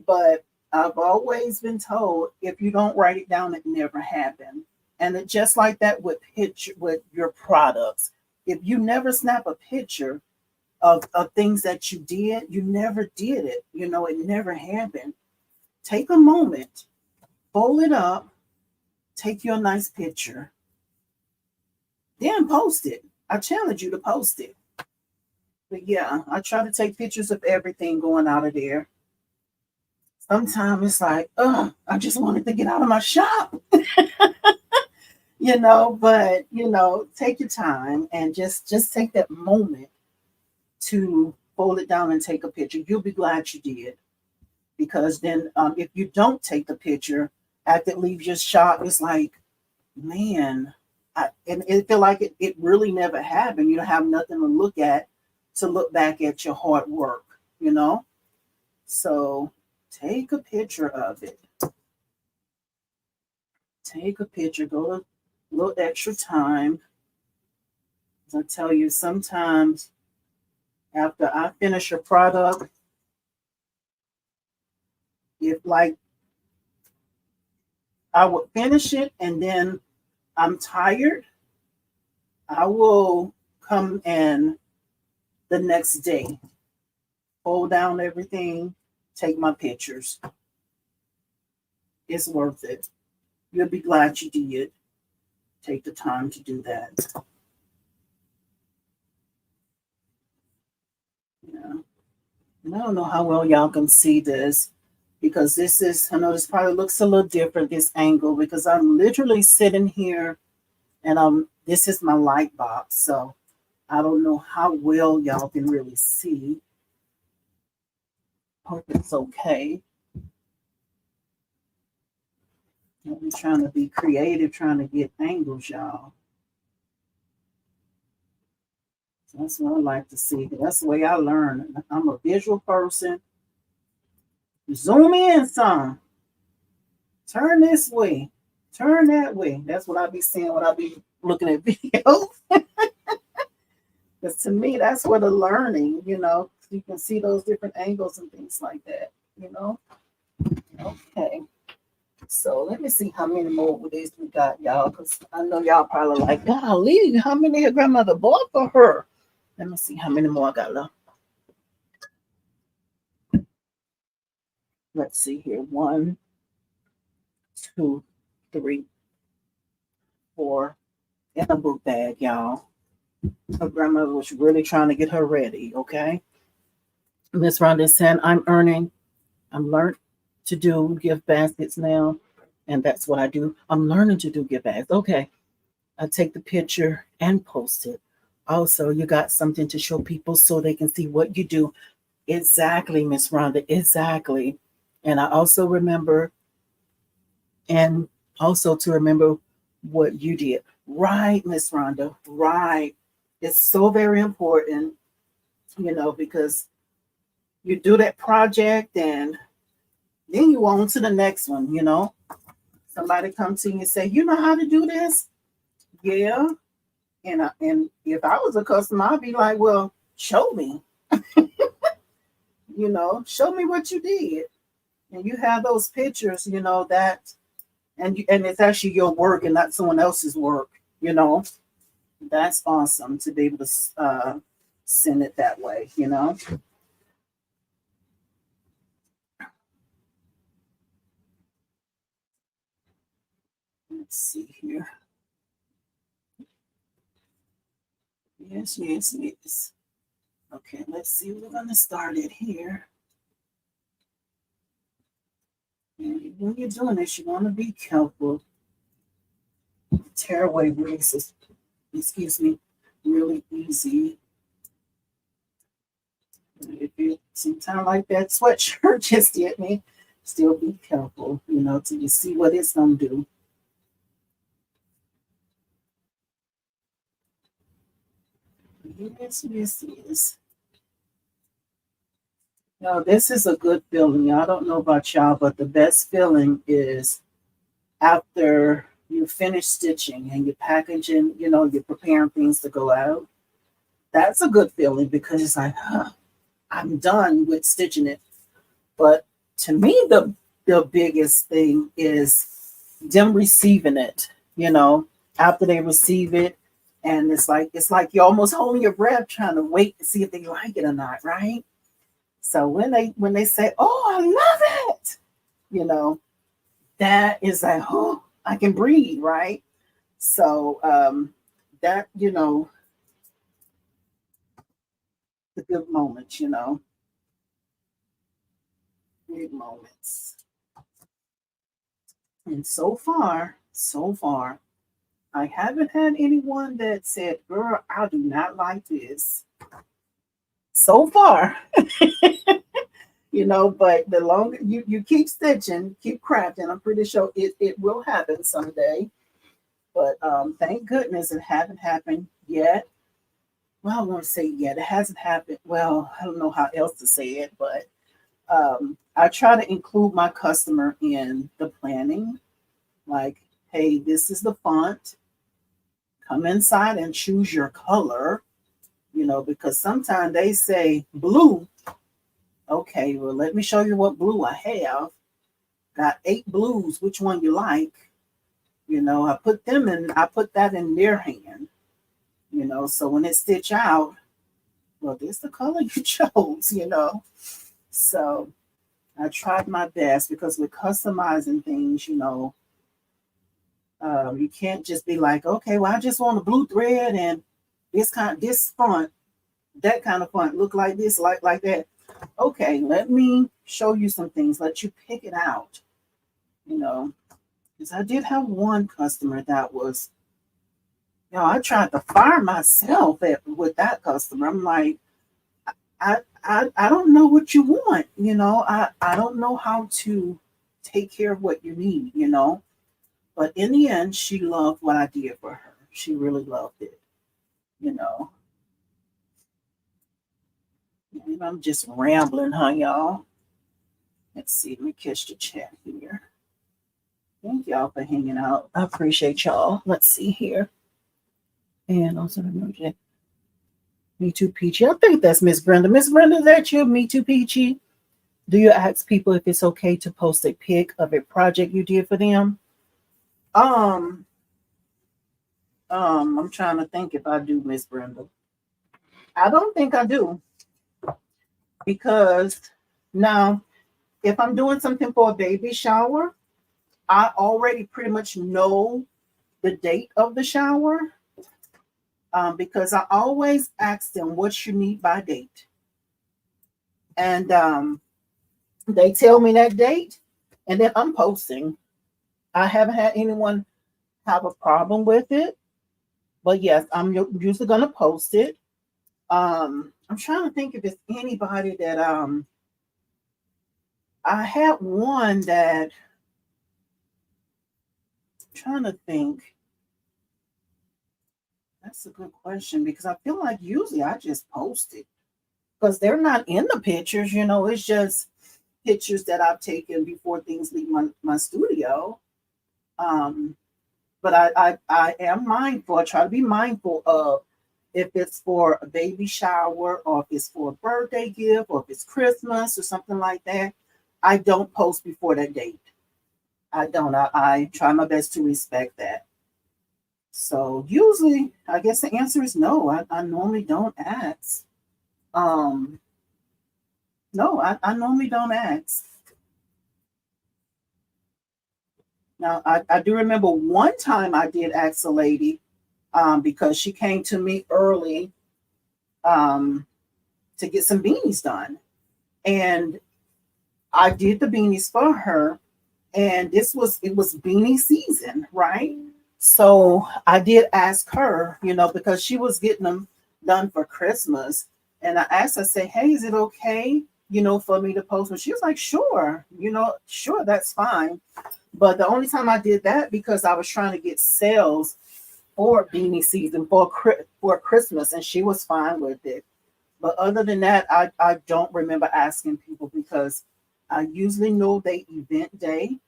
But I've always been told if you don't write it down, it never happened. And it just like that with your products. If you never snap a picture of things that you did, you never did it. You know, it never happened. Take a moment, fold it up, take your nice picture, then post it. I challenge you to post it. But yeah, I try to take pictures of everything going out of there. Sometimes it's like, I just wanted to get out of my shop. but take your time and just take that moment to fold it down and take a picture. You'll be glad you did, because then if you don't take the picture after it leaves your shop, it's like, man, and it feel like it really never happened. You don't have nothing to look at, to look back at your hard work, you know? So take a picture of it. Take a picture, go a little extra time. As I tell you, sometimes after I finish a product, if like I would finish it and then I'm tired, I will come in the next day, fold down everything, take my pictures. It's worth it. You'll be glad you did take the time to do that. Yeah. And I don't know how well y'all can see this, because this is, I know this probably looks a little different, this angle, because I'm literally sitting here and this is my light box. So I don't know how well y'all can really see. Hope it's okay. I'm trying to be creative, trying to get angles, y'all. So that's what I like to see. That's the way I learn. I'm a visual person. Zoom in some. Turn this way. Turn that way. That's what I be seeing when I be looking at videos. Because to me, that's where the learning, you can see those different angles and things like that. Okay. So let me see how many more of these we got, y'all, because I know y'all probably like, golly, how many her grandmother bought for her? Let me see how many more I got left. Let's see here. 1, 2, 3, 4. In a book bag, y'all. Her grandmother was really trying to get her ready, okay? Miss Rhonda said, I'm learned to do gift baskets now, and that's what I do. I'm learning to do gift bags. Okay. I take the picture and post it. Also, you got something to show people so they can see what you do. Exactly, Miss Rhonda. Exactly. And I also remember, and also to remember what you did. Right, Miss Rhonda. Right. It's so very important, because you do that project and then you on to the next one. Somebody come to you and say, you know how to do this? Yeah. And if I was a customer, I'd be like, well, show me. Show me what you did. And you have those pictures, that, and it's actually your work and not someone else's work. That's awesome to be able to send it that way. Let's see here. Yes, yes, yes. Okay, let's see. We're going to start it here. And when you're doing this, you want to be careful. Tearaway releases, excuse me, really easy. If you sometimes like that sweatshirt just hit me, still be careful, till you see what it's going to do. Yes, yes, yes. Now, this is a good feeling. I don't know about y'all, but the best feeling is after you finish stitching and you're packaging, you're preparing things to go out. That's a good feeling because it's like, I'm done with stitching it. But to me, the biggest thing is them receiving it, after they receive it. And it's like you're almost holding your breath trying to wait to see if they like it or not, right? So when they say, "Oh, I love it," that is like, "Oh, I can breathe," right? So that the good moments, big moments. And so far, I haven't had anyone that said, girl, I do not like this so far. But the longer you keep stitching, keep crafting, I'm pretty sure it will happen someday. But thank goodness it hasn't happened yet. Well, I won't say yet. It hasn't happened. Well, I don't know how else to say it, but I try to include my customer in the planning. Like, hey, this is the font. Come inside and choose your color. Because sometimes they say blue. Okay, well, let me show you what blue I have. Got 8 blues. Which one you like? I put that in their hand. So when it stitch out, well, this the color you chose. So I tried my best because with customizing things, you can't just be like, okay, well, I just want a blue thread and this font, that kind of font, look like this, like that. Okay, let me show you some things. Let you pick it out. Because I did have one customer that was, I tried to fire myself with that customer. I'm like, I don't know what you want. I don't know how to take care of what you need. But in the end, she loved what I did for her. She really loved it. You know, and I'm just rambling, huh, y'all? Let's see. Let me catch the chat here. Thank y'all for hanging out. I appreciate y'all. Let's see here. And also, Me Too Peachy. I think that's Miss Brenda. Miss Brenda, is that you? Me Too Peachy. Do you ask people if it's okay to post a pic of a project you did for them? Um, I'm trying to think if I do, Miss Brenda. I don't think I do because now, if I'm doing something for a baby shower, I already pretty much know the date of the shower because I always ask them what you need by date. And they tell me that date, and then I'm posting. I haven't had anyone have a problem with it, but yes, I'm usually going to post it. I'm trying to think if it's anybody that I had one that I'm trying to think. That's a good question because I feel like usually I just post it because they're not in the pictures. It's just pictures that I've taken before things leave my studio. Um, but I am mindful. I try to be mindful of if it's for a baby shower or if it's for a birthday gift or if it's Christmas or something like that. I don't post before that date. I don't. I try my best to respect that. So usually, I guess the answer is no. I normally don't ask. Um, no, I normally don't ask. Now, I do remember one time I did ask a lady because she came to me early um, to get some beanies done. And I did the beanies for her. And it was beanie season, right? So I did ask her, because she was getting them done for Christmas. And I asked her, say, hey, is it okay, for me to post them? She was like, sure, sure, that's fine. But the only time I did that because I was trying to get sales for beanie season for Christmas, and she was fine with it. But other than that, I don't remember asking people because I usually know they event day.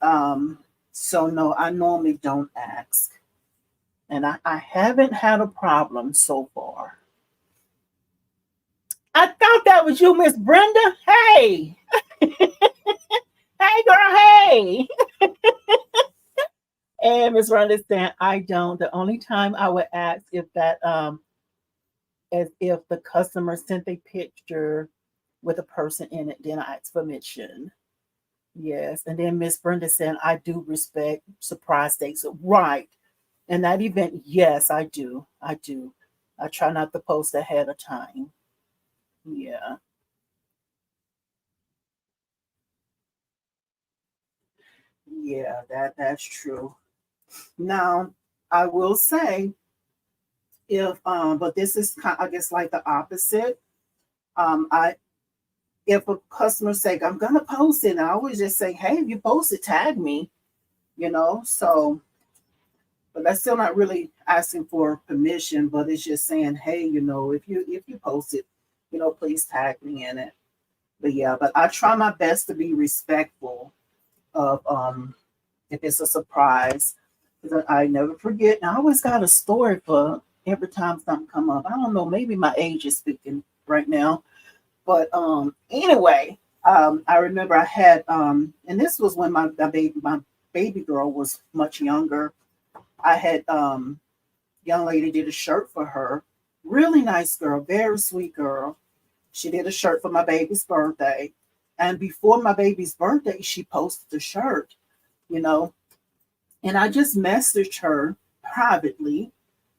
Um, so no, I normally don't ask. And I haven't had a problem so far. I thought that was you, Miss Brenda. Hey, hey, girl, hey. And Miss Brenda saying, I don't. The only time I would ask if that as if the customer sent a picture with a person in it, then I ask permission. Yes. And then Miss Brenda saying, I do respect surprise dates. Right. And that event, yes, I do. I do. I try not to post ahead of time. Yeah. Yeah, that's true. Now, I will say if but this is kind I guess like the opposite. I if a customer say I'm gonna post it, and I always just say, hey, if you post it, tag me, you know. So but that's still not really asking for permission, but it's just saying, hey, you know, if you post it, you know, please tag me in it. But yeah, but I try my best to be respectful of if it's a surprise. 'Cause I never forget. And I always got a story for every time something come up. I don't know, maybe my age is speaking right now. But anyway, I remember I had and this was when my baby girl was much younger. I had young lady did a shirt for her. Really nice girl, very sweet girl. She did a shirt for my baby's birthday. And before my baby's birthday, she posted the shirt, you know. And I just messaged her privately,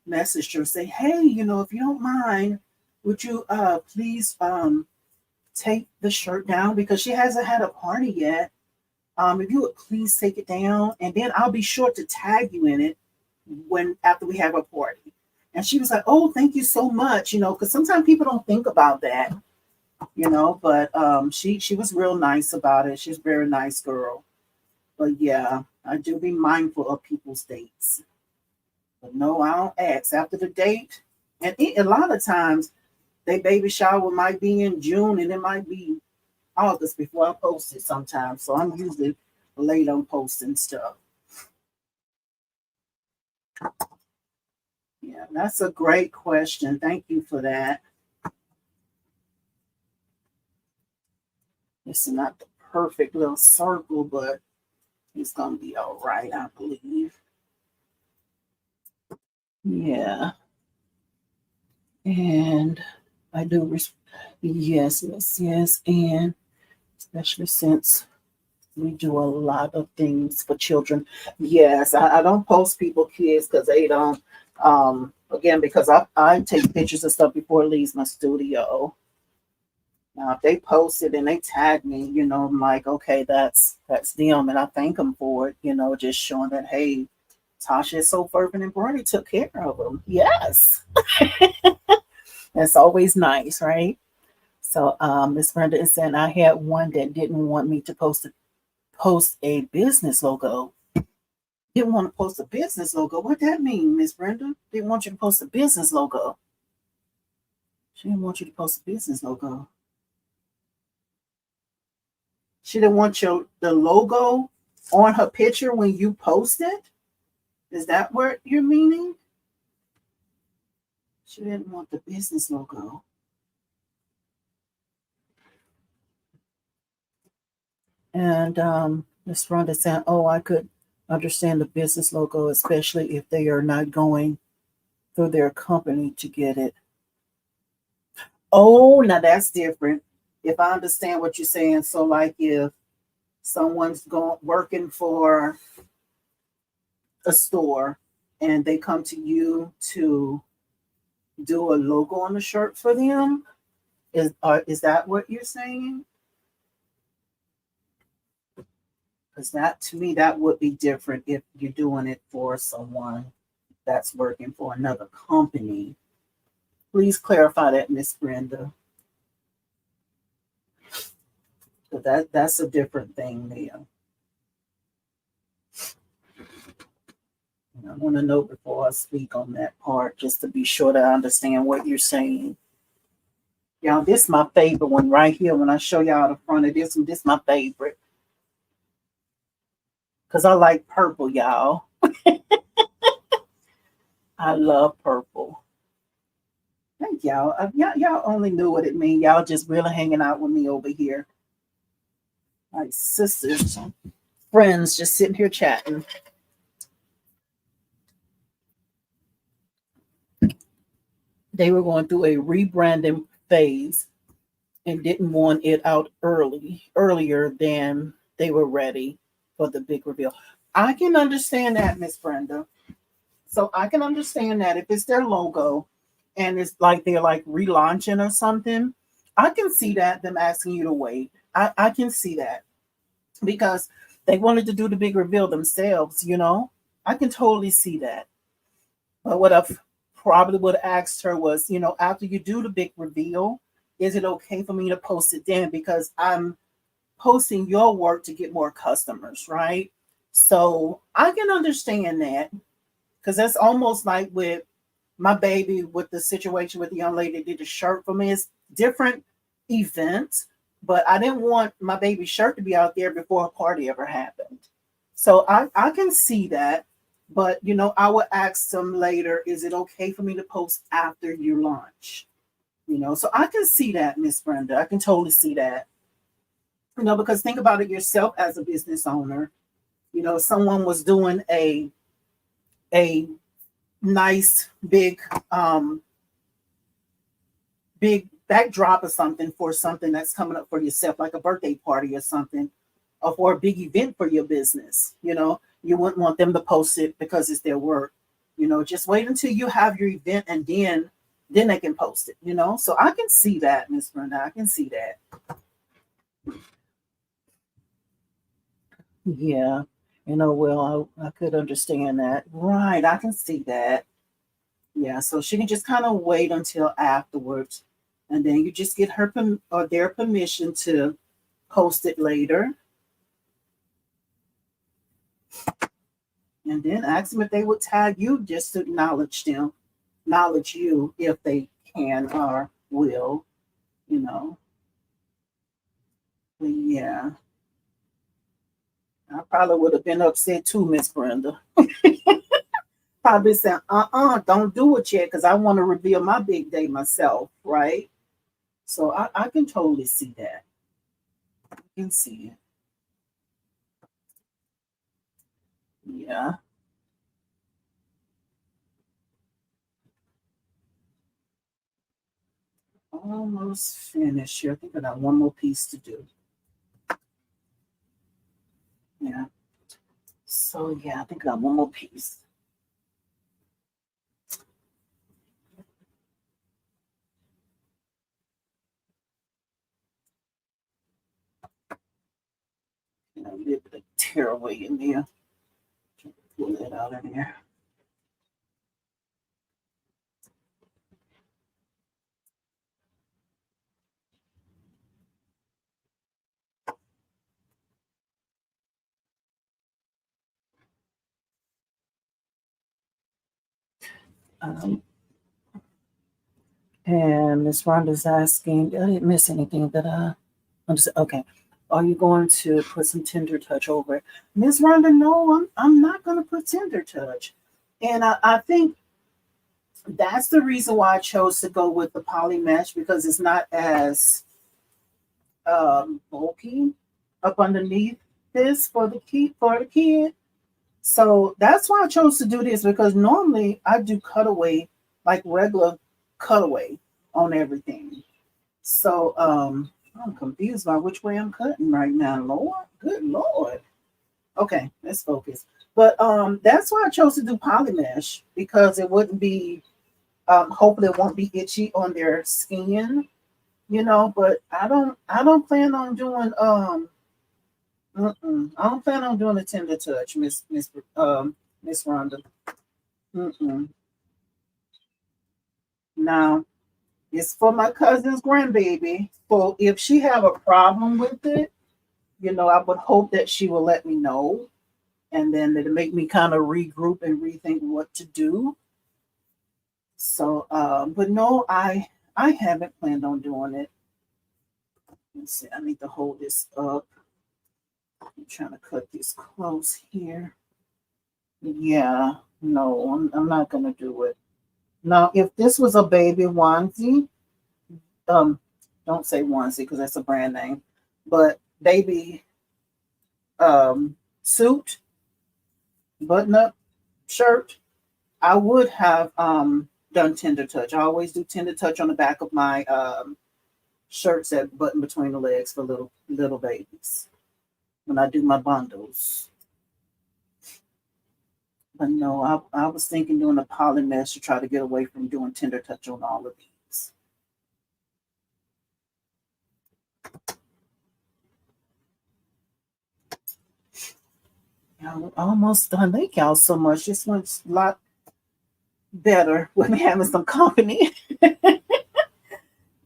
messaged her, say, hey, you know, if you don't mind, would you please take the shirt down because she hasn't had a party yet. If you would please take it down, and then I'll be sure to tag you in it when after we have a party. And she was like, oh, thank you so much, you know, because sometimes people don't think about that, you know, but she was real nice about it. She's a very nice girl. But yeah, I do be mindful of people's dates. But no, I don't ask after the date. And a lot of times, their baby shower might be in June and it might be August before I post it sometimes. So I'm usually late on posting stuff. Yeah, that's a great question. Thank you for that. It's not the perfect little circle, but it's going to be all right, I believe. Yeah. And I do, yes, yes, yes. And especially since we do a lot of things for children. Yes, I don't post people kids because they don't. Again, because I take pictures of stuff before it leaves my studio. Now, if they post it and they tag me, you know, I'm like, okay, that's them, and I thank them for it. You know, just showing that, hey, Tasha is so fervent and Bernie took care of them. Yes, that's always nice, right? So, Miss Brenda is saying I had one that didn't want me to post a business logo. Didn't want to post a business logo. What that mean, Miss Brenda? Didn't want you to post a business logo. She didn't want you to post a business logo. She didn't want the logo on her picture when you post it. Is that what you're meaning? She didn't want the business logo. And Miss Rhonda said, "Oh, I could understand the business logo, especially if they are not going through their company to get it." Oh, now that's different. If I understand what you're saying, so like if someone's going working for a store and they come to you to do a logo on the shirt for them, is that what you're saying? Because that to me that would be different if you're doing it for someone that's working for another company. Please clarify that, Miss Brenda. So that's a different thing there. And I want to know before I speak on that part, just to be sure that I understand what you're saying. Y'all, this is my favorite one right here. When I show y'all the front of this one, this is my favorite. Because I like purple, y'all. I love purple. Thank y'all. Y'all only knew what it means. Y'all just really hanging out with me over here. Like sisters, friends, just sitting here chatting. They were going through a rebranding phase and didn't want it out earlier than they were ready for the big reveal. I can understand that, Miss Brenda. So I can understand that if it's their logo and it's like they're like relaunching or something, I can see that them asking you to wait. I can see that because they wanted to do the big reveal themselves, you know. I can totally see that. But what I probably would have asked her was, after you do the big reveal, is it okay for me to post it then? Because I'm posting your work to get more customers, right? So I can understand that, because that's almost like with my baby, with the situation with the young lady that did the shirt for me. It's different events, but I didn't want my baby's shirt to be out there before a party ever happened. So I can see that. But I would ask them later, is it okay for me to post after you launch? So I can see that, Miss Brenda. I can totally see that. Because think about it yourself as a business owner. If someone was doing a nice big backdrop or something for something that's coming up for yourself, like a birthday party or something, or for a big event for your business, you wouldn't want them to post it because it's their work. Just wait until you have your event, and then they can post it, So I can see that, Miss Brenda. I can see that. Yeah. Well, I could understand that. Right. I can see that. Yeah. So she can just kind of wait until afterwards. And then you just get her or their permission to post it later. And then ask them if they would tag you, just to acknowledge you if they can or will, you know. But yeah. I probably would have been upset too, Miss Brenda. Probably said, don't do it yet, because I want to reveal my big day myself, right? So I can totally see that. I can see it. Yeah. Almost finished here. I think I got one more piece to do. Yeah. So yeah, I think I got one more piece. A little bit of tear away in there. Pull that out of there. Um, and Miss Rhonda's asking, I didn't miss anything that I understand. Okay. Are you going to put some tender touch over it? Miss Rhonda, no, I'm not going to put tender touch. And I think that's the reason why I chose to go with the poly mesh, because it's not as bulky up underneath this for the kid. So that's why I chose to do this, because normally I do cutaway, like regular cutaway on everything. So I'm confused by which way I'm cutting right now. Lord, good Lord. Okay, let's focus. But that's why I chose to do poly mesh, because it wouldn't be hopefully it won't be itchy on their skin, but I don't plan on doing I don't plan on doing a tender touch, Miss Rhonda. Mm-mm. Now it's for my cousin's grandbaby. So if she have a problem with it, I would hope that she will let me know, and then it'll make me kind of regroup and rethink what to do. So, but no, I haven't planned on doing it. Let's see. I need to hold this up. I'm trying to cut this close here. Yeah, no, I'm not gonna do it. Now, if this was a baby onesie, um, don't say onesie because that's a brand name, but baby suit, button up shirt, I would have done tender touch. I always do tender touch on the back of my shirts that button between the legs for little babies when I do my bundles. But no, I was thinking doing a poly mesh to try to get away from doing tender touch on all of these. Almost done. Thank y'all so much. This one's a lot. better with me having some company. It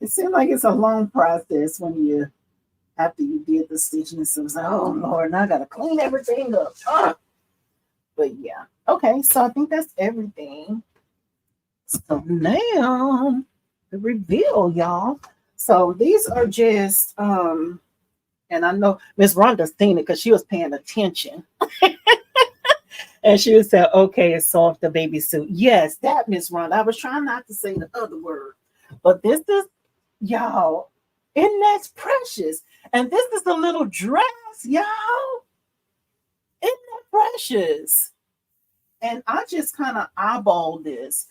seems like it's a long process when you after you did the stitching. So it's like, oh Lord, now I gotta clean everything up. But yeah, okay. So I think that's everything. So now the reveal, y'all. So these are just and I know Miss Rhonda's seen it because she was paying attention. And she would say, okay, it's off the baby suit. Yes, that Miss Rhonda. I was trying not to say the other word. But this is, y'all, and that's precious. And this is a little dress, y'all. Isn't that precious? And I just kind of eyeballed this.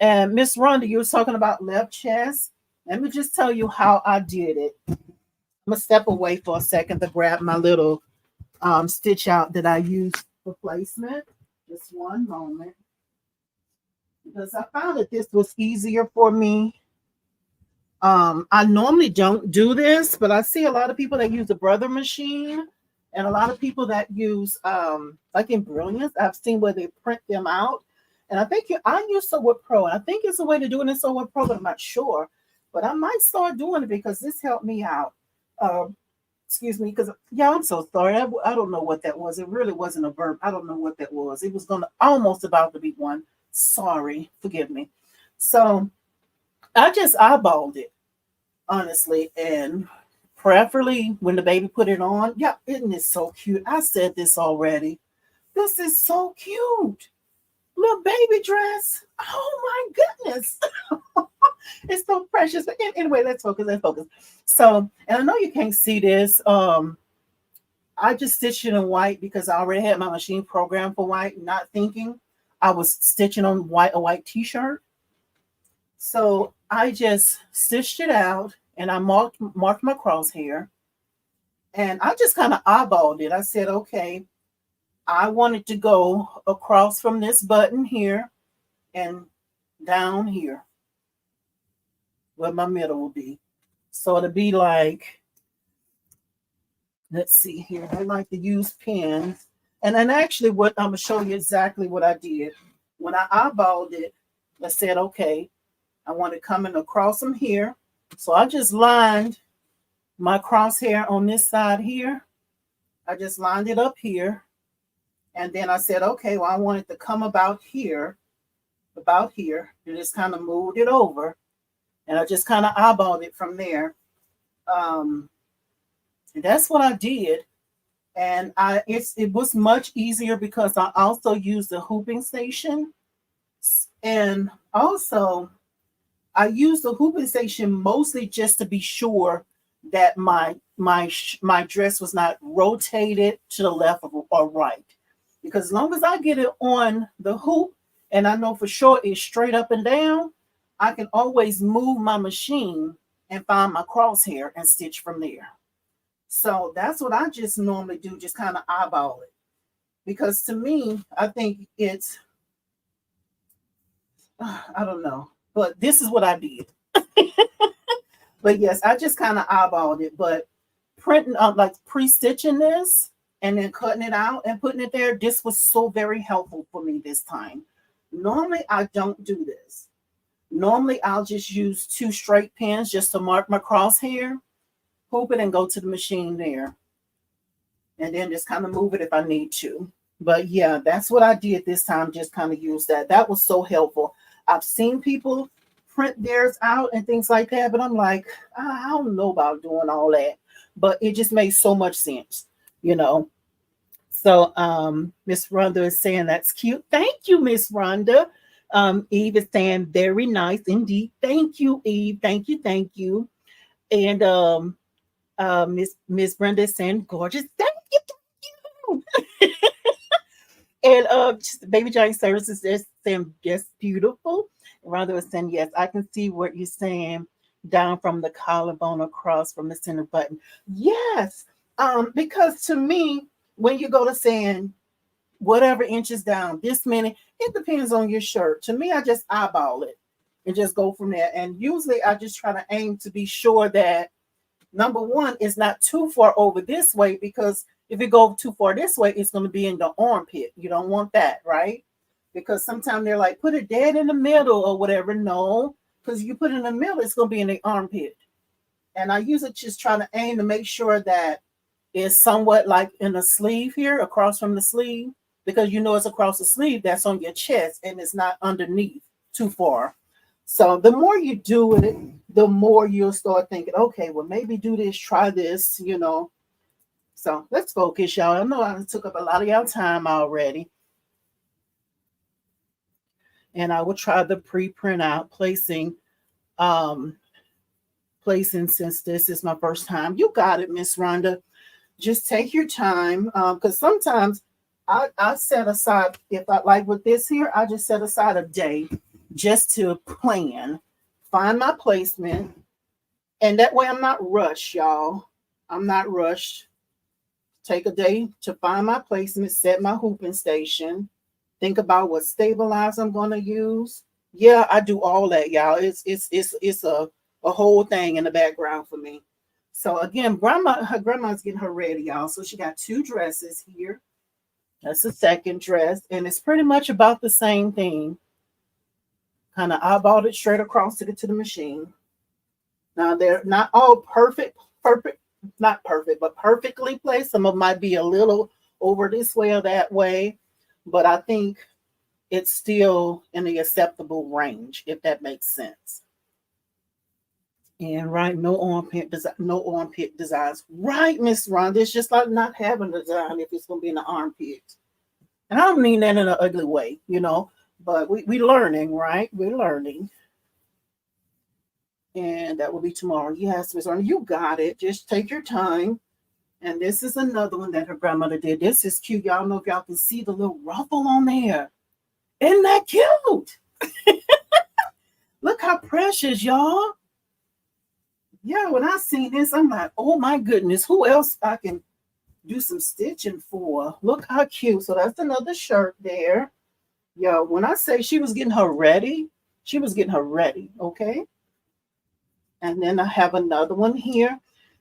And Miss Rhonda, you were talking about left chest. Let me just tell you how I did it. I'm gonna step away for a second to grab my little stitch out that I used for placement. Just one moment. Because I found that this was easier for me. I normally don't do this, but I see a lot of people that use the brother machine and a lot of people that use like in Brilliance, I've seen where they print them out. And I think I use Sew With Pro, and I think it's a way to do it in Sew With Pro, but I'm not sure. But I might start doing it because this helped me out. Excuse me, because yeah, I'm so sorry. I don't know what that was. It really wasn't a verb. I don't know what that was. It was gonna almost about to be one. Sorry, forgive me. So I just eyeballed it, honestly, and preferably when the baby put it on. Yeah, isn't it so cute? I said this already. This is so cute. Little baby dress. Oh my goodness. It's so precious. But anyway, let's focus. Let's focus. So, and I know you can't see this. I just stitched it in white because I already had my machine programmed for white, not thinking I was stitching on a white t-shirt. So I just stitched it out and I marked my crosshair. And I just kind of eyeballed it. I said, okay, I wanted to go across from this button here and down here where my middle will be. So it'll be like, let's see here. I like to use pins. And then actually what I'm going to show you exactly what I did. When I eyeballed it, I said, okay, I want it coming across from here. So I just lined my crosshair on this side here. I just lined it up here. And then I said, okay, well, I want it to come about here. And just kind of moved it over. And I just kind of eyeballed it from there. And that's what I did. And it was much easier because I also used the hooping station. And also, I used the hooping station mostly just to be sure that my dress was not rotated to the left or right. Because as long as I get it on the hoop and I know for sure it's straight up and down, I can always move my machine and find my crosshair and stitch from there. So that's what I just normally do, just kind of eyeball it. Because to me, I think it's, I don't know, but this is what I did. But yes, I just kind of eyeballed it. But printing up, like pre-stitching this and then cutting it out and putting it there, this was so very helpful for me this time. Normally, I don't do this. Normally, I'll just use 2 straight pins just to mark my crosshair, hoop it, and go to the machine there. And then just kind of move it if I need to. But yeah, that's what I did this time, just kind of use that. That was so helpful. I've seen people print theirs out and things like that, but I'm like, I don't know about doing all that. But it just made so much sense, you know. So Miss Rhonda is saying that's cute. Thank you, Miss Rhonda. Eve is saying very nice indeed. Thank you, Eve. Thank you, thank you. And Miss Brenda is saying gorgeous. Thank you, thank you. And Baby Giant Services is saying yes, beautiful. Rhonda was saying yes, I can see what you're saying down from the collarbone across from the center button. Yes, because to me, when you go to saying whatever inches down, this many, it depends on your shirt. To me, I just eyeball it and just go from there. And usually I just try to aim to be sure that number one is not too far over this way, because if it goes too far this way, it's going to be in the armpit. You don't want that, right? because sometimes they're like, put it dead in the middle or whatever. No, because you put it in the middle, it's going to be in the armpit. And I use it just trying to aim to make sure that it's somewhat like in the sleeve here, across from the sleeve, because you know it's across the sleeve, that's on your chest, and it's not underneath too far. So the more you do it, the more you'll start thinking, okay, well, maybe do this, try this, you know. So let's focus, y'all. I know I took up a lot of y'all time already. And I will try the pre-print out um placing, since this is my first time. You got it, Miss Rhonda. Just take your time, because sometimes I set aside, if I like with this here, I just set aside a day just to plan, find my placement, and that way I'm not rushed, y'all. I'm not rushed. Take a day to find my placement, set my hooping station, think about what stabilizer I'm going to use. Yeah, I do all that, y'all. It's a whole thing in the background for me. So again, her grandma's getting her ready, y'all. So she got two dresses here. That's the second dress, and it's pretty much about the same thing. Kind of eyeballed it straight across to get to the machine. Now they're not all perfect, not perfect, but perfectly placed. Some of them might be a little over this way or that way, but I think it's still in the acceptable range, if that makes sense. And right, no armpit designs. Right, Miss Rhonda. It's just like not having a design if it's gonna be in the armpit. And I don't mean that in an ugly way, you know, but we learning, right? We're learning. And that will be tomorrow. Yes, Miss Rhonda, you got it. Just take your time. And this is another one that her grandmother did. This is cute. Y'all know if y'all can see the little ruffle on there. Isn't that cute? Look how precious, y'all. Yeah, when I seen this, I'm like, oh my goodness, who else I can do some stitching for? Look how cute. So that's another shirt there. Yo, when I say she was getting her ready, she was getting her ready, okay? And then I have another one here.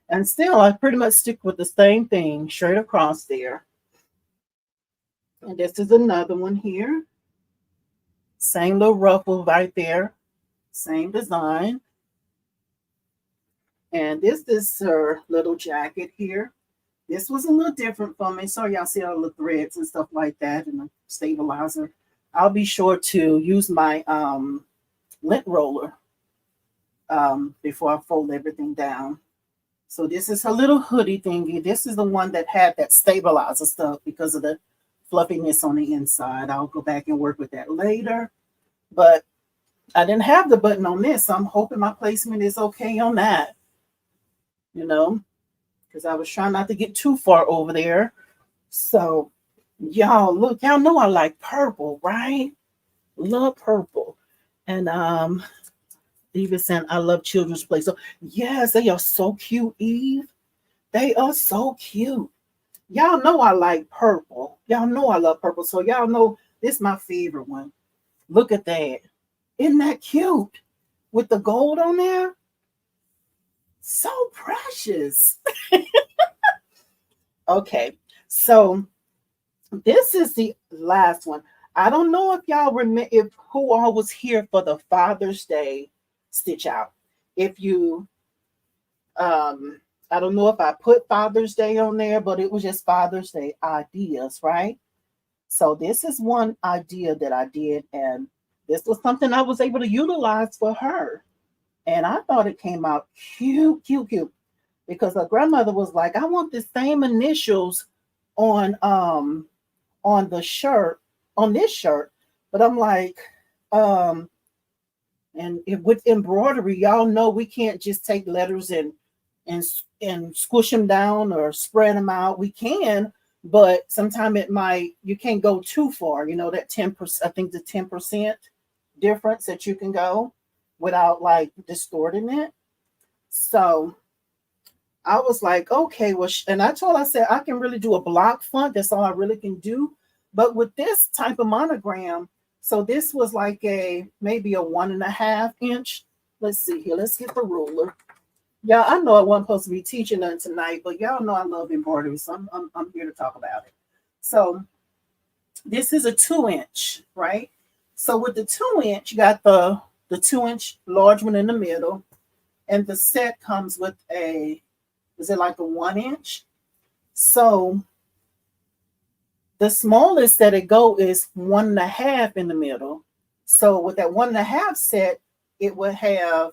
And still, I pretty much stick with the same thing straight across there. And this is another one here. Same little ruffle right there. Same design. And this is her little jacket here. This was a little different for me. So y'all see all the threads and stuff like that and the stabilizer. I'll be sure to use my lint roller before I fold everything down. So this is her little hoodie thingy. This is the one that had that stabilizer stuff because of the fluffiness on the inside. I'll go back and work with that later. But I didn't have the button on this, so I'm hoping my placement is okay on that. You know, because I was trying not to get too far over there. So y'all look, y'all know I like purple, right? Love purple. And Eve saying I love children's play. So yes, they are so cute, Eve. They are so cute. Y'all know I like purple. Y'all know I love purple. So y'all know this is my favorite one. Look at that. Isn't that cute? With the gold on there? So precious. Okay, so this is the last one. I don't know if y'all remember if who all was here for the Father's Day stitch out. If you I don't know if I put Father's Day on there, but it was just Father's Day ideas, right? So this is one idea that I did, and this was something I was able to utilize for her. And I thought it came out cute, cute, cute. Because her grandmother was like, I want the same initials on the shirt, on this shirt. But I'm like, and with embroidery, y'all know we can't just take letters and squish them down or spread them out. We can, but sometimes you can't go too far. You know, that 10%, I think the 10% difference that you can go without like distorting it. So I was like, okay, well, and I said, I can really do a block font. That's all I really can do. But with this type of monogram, so this was like maybe a 1.5 inch. Let's see here. Let's get the ruler. Yeah, I know I wasn't supposed to be teaching none tonight, but y'all know I love embroidery, so I'm here to talk about it. So This is a 2-inch, right? So with the 2-inch, you got the 2-inch large one in the middle, and the set comes with is it like a 1-inch? So the smallest that it go is 1.5 in the middle. So with that 1.5 set, it would have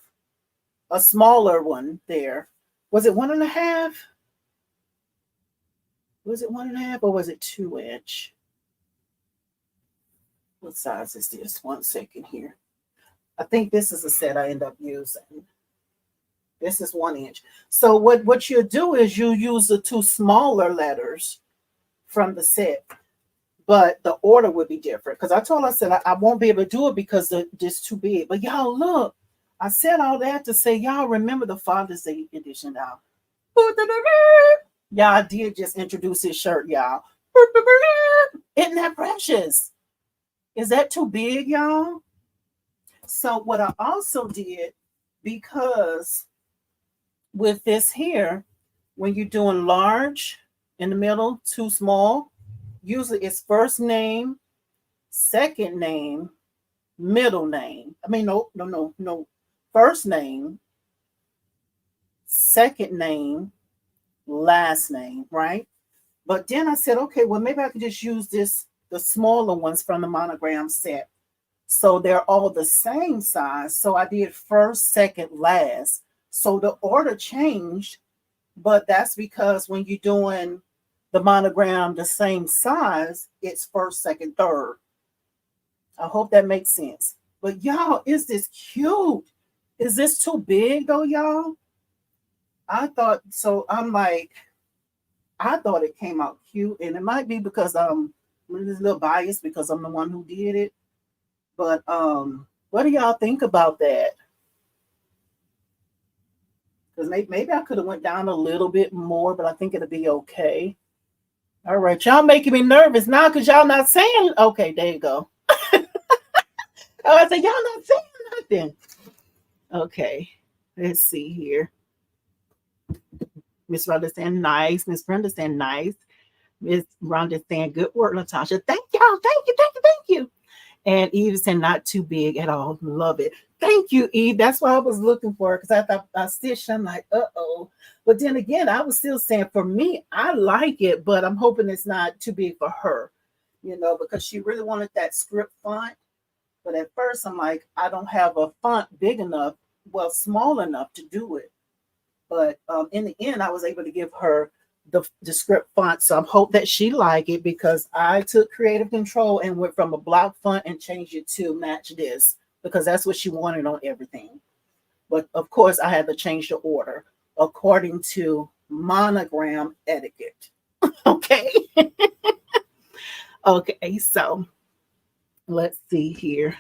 a smaller one there. Was it 1.5? Was it 1.5 or was it 2-inch? What size is this? 1 second here. I think this is a set I end up using. This is 1-inch. So what you do is you use the 2 smaller letters from the set, but the order would be different. Because I told her, I said, I won't be able to do it because it's too big. But y'all look, I said all that to say, y'all remember the Father's Day edition now. Y'all did just introduce his shirt, y'all. Isn't that precious? Is that too big, y'all? So what I also did, because with this here, when you're doing large in the middle, too small, usually it's first name, second name, middle name. I mean, no. First name, second name, last name, right? But then I said, okay, well, maybe I could just use the smaller ones from the monogram set. So they're all the same size. So I did first, second, last. So the order changed, but that's because when you're doing the monogram the same size, it's first, second, third. I hope that makes sense. But y'all, is this cute? Is this too big though, y'all? I thought so. I'm like, I thought it came out cute, and it might be because I'm a little biased because I'm the one who did it. But what do y'all think about that? Because maybe I could have went down a little bit more, but I think it'll be okay. All right, y'all making me nervous now because y'all not saying. Okay, there you go. Oh, I said y'all not saying nothing. Okay, let's see here. Miss Rhonda saying nice. Miss Brenda saying nice. Miss Rhonda saying good work, Latasha. Thank y'all. Thank you. And Eve saying not too big at all. Love it. Thank you, Eve. That's what I was looking for because I thought I stitched. I'm like, uh-oh. But then again, I was still saying for me, I like it, but I'm hoping it's not too big for her, because she really wanted that script font. But at first, I'm like, I don't have a font big enough, small enough to do it. But in the end, I was able to give her the script font. So I hope that she like it because I took creative control and went from a block font and changed it to match this because that's what she wanted on everything. But of course, I had to change the order according to monogram etiquette. Okay. Okay, so let's see here.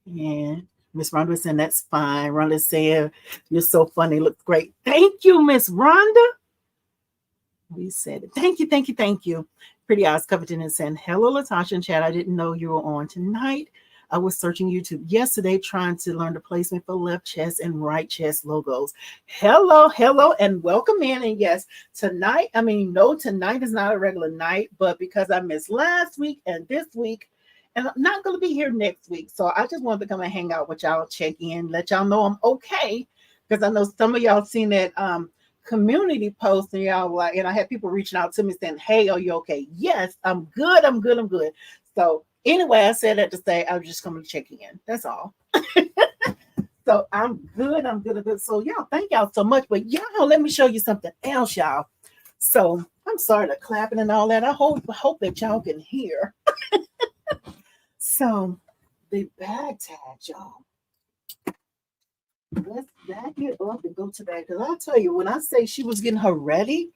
And Miss Rhonda saying that's fine. Rhonda said, you're so funny, looks great. Thank you, Miss Rhonda. We said it. Thank you. Pretty Eyes Covington and saying, hello, Latasha and Chad. I didn't know you were on tonight. I was searching YouTube yesterday trying to learn the placement for left chest and right chest logos. Hello, and welcome in. And yes, tonight is not a regular night, but because I missed last week and this week, and I'm not going to be here next week. So I just wanted to come and hang out with y'all, check in, let y'all know I'm okay. Because I know some of y'all seen that community post and y'all like, and I had people reaching out to me saying, hey, are you okay? Yes, I'm good. So anyway, I said that to say I was just coming to check in. That's all. So I'm good. So y'all, thank y'all so much. But y'all, let me show you something else, y'all. So I'm sorry to clapping and all that. I hope that y'all can hear. So the bag tag, y'all. Let's back it up and go to that. Because I'll tell you, when I say she was getting her ready,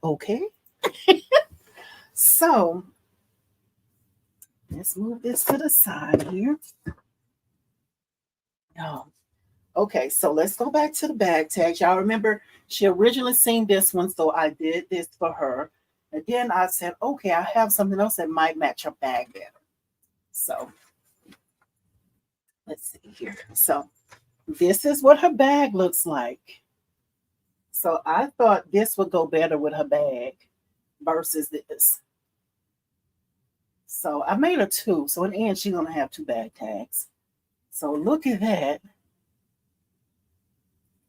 okay? So let's move this to the side here. Okay, so let's go back to the bag tags. Y'all remember she originally seen this one, so I did this for her. And then I said, okay, I have something else that might match her bag better. So let's see here. So this is what her bag looks like. So I thought this would go better with her bag. versus this. So I made a two. So in the end, she's gonna have two bag tags. So look at that.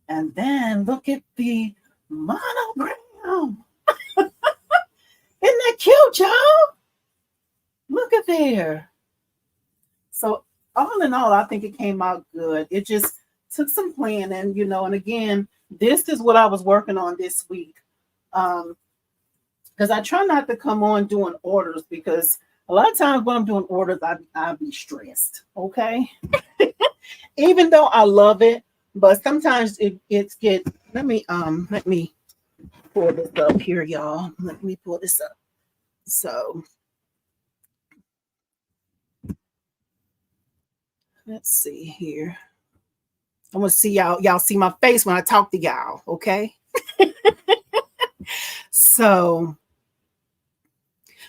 And then look at the monogram. Isn't that cute, y'all? Look at there. So all in all, I think it came out good. It just took some planning, and again, this is what I was working on this week. Because I try not to come on doing orders because a lot of times when I'm doing orders, I be stressed. Okay. Even though I love it, but sometimes it's get let me pull this up here, y'all. Let me pull this up. So let's see here. I want to see y'all see my face when I talk to y'all, okay? So,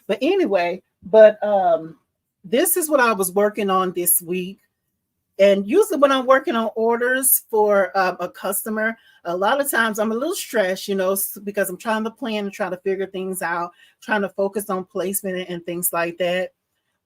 but anyway, this is what I was working on this week. And usually when I'm working on orders for a customer, a lot of times I'm a little stressed, because I'm trying to plan and try to figure things out, trying to focus on placement and things like that.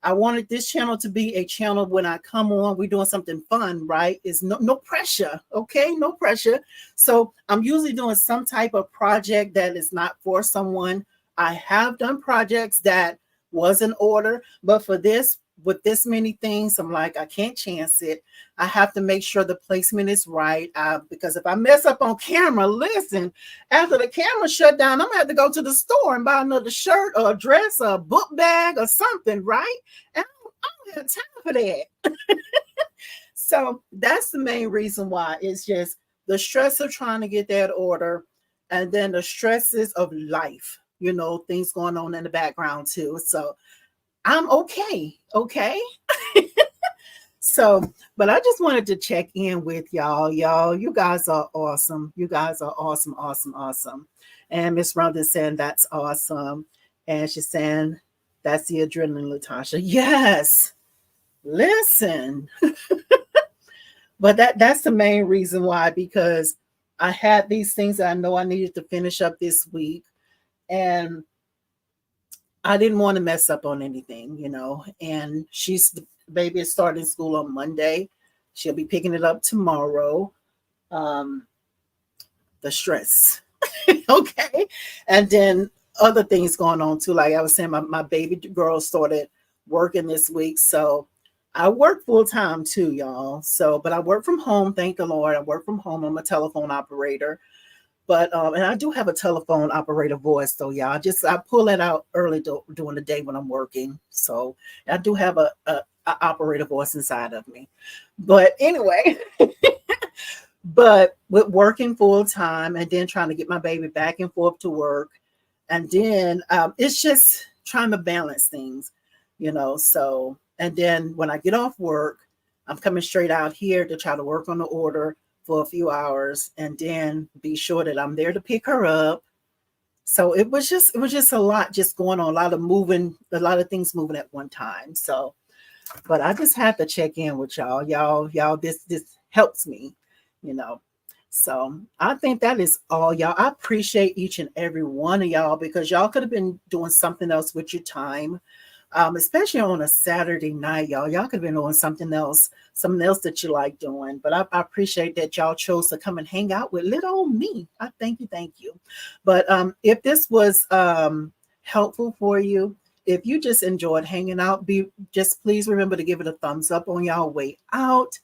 I wanted this channel to be a channel when I come on, we're doing something fun, right? It's no pressure, okay? No pressure. So I'm usually doing some type of project that is not for someone. I have done projects that was in order, but for this, with this many things, I'm like, I can't chance it. I have to make sure the placement is right, because if I mess up on camera, listen, after the camera shut down, I'm gonna have to go to the store and buy another shirt or a dress or a book bag or something, right? And I don't have time for that. So that's the main reason why. It's just the stress of trying to get that order, and then the stresses of life, things going on in the background too. So I'm okay. Okay. So, but I just wanted to check in with y'all. Y'all, you guys are awesome. You guys are awesome, awesome, awesome. And Miss Rhonda saying that's awesome. And she's saying that's the adrenaline, Latasha. Yes. Listen. But that's the main reason why, because I had these things that I know I needed to finish up this week. And I didn't want to mess up on anything, and the baby is starting school on Monday. She'll be picking it up tomorrow. The stress. Okay. And then other things going on too. Like I was saying, my baby girl started working this week. So I work full time too, y'all. So, but I work from home. Thank the Lord. I work from home. I'm a telephone operator. But and I do have a telephone operator voice, so yeah, I pull it out early during the day when I'm working. So I do have a operator voice inside of me. But anyway, but with working full time and then trying to get my baby back and forth to work, and then it's just trying to balance things, So and then when I get off work, I'm coming straight out here to try to work on the order for a few hours and then be sure that I'm there to pick her up. So it was just a lot just going on, a lot of things moving at one time. So, but I just had to check in with y'all. Y'all, this helps me, So I think that is all, y'all. I appreciate each and every one of y'all because y'all could have been doing something else with your time. Especially on a Saturday night, y'all. Y'all could have been doing something else that you like doing. But I appreciate that y'all chose to come and hang out with little old me. I thank you. But if this was helpful for you, if you just enjoyed hanging out, just please remember to give it a thumbs up on y'all way out.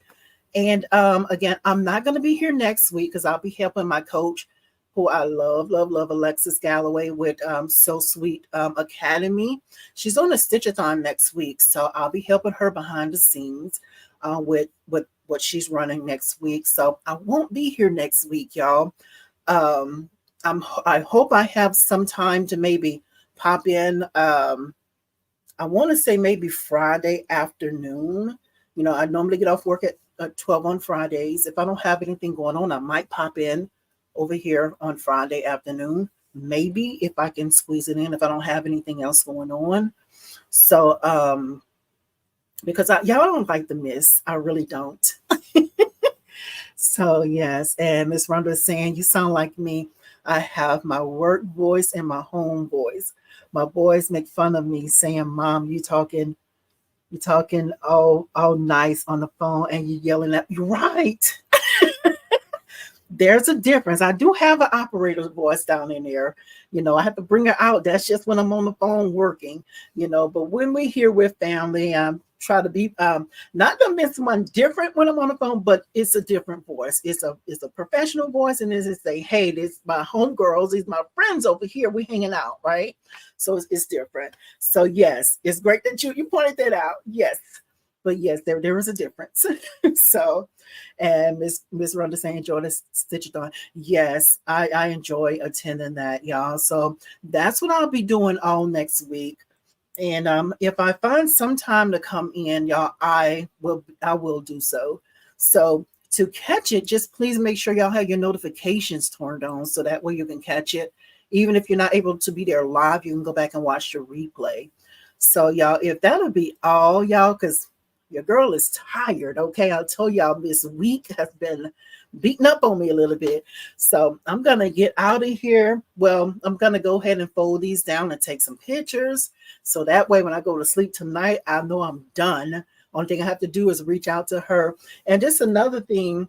And again, I'm not going to be here next week because I'll be helping my coach, who I love, Alexis Galloway with So Sweet Academy. She's on a Stitchathon next week, so I'll be helping her behind the scenes with what she's running next week. So I won't be here next week, y'all. I hope I have some time to maybe pop in. I want to say maybe Friday afternoon. I normally get off work at 12 on Fridays. If I don't have anything going on, I might pop in over here on Friday afternoon, maybe if I can squeeze it in, if I don't have anything else going on. So, because y'all don't like the miss, I really don't. So yes, and Miss Rhonda is saying, you sound like me. I have my work voice and my home voice. My boys make fun of me saying, Mom, you talking all nice on the phone and you yelling at me. Right. There's a difference. I do have an operator's voice down in there. I have to bring her out. That's just when I'm on the phone working, but when we're here with family, try to be not gonna miss someone different when I'm on the phone, but it's a different voice. It's a professional voice, and it's say, hey, this my homegirls, these my friends over here, we hanging out, right? So it's different. So yes, it's great that you pointed that out. Yes. But yes, there is a difference. So, and Miss Rhonda saying enjoy this stitch-a-thon. Yes, I enjoy attending that, y'all. So that's what I'll be doing all next week. And if I find some time to come in, y'all, I will do so. So to catch it, just please make sure y'all have your notifications turned on so that way you can catch it. Even if you're not able to be there live, you can go back and watch the replay. So y'all, if that'll be all, y'all, because your girl is tired, okay? I'll tell y'all this week has been beating up on me a little bit. So I'm going to get out of here. Well, I'm going to go ahead and fold these down and take some pictures. So that way, when I go to sleep tonight, I know I'm done. Only thing I have to do is reach out to her. And just another thing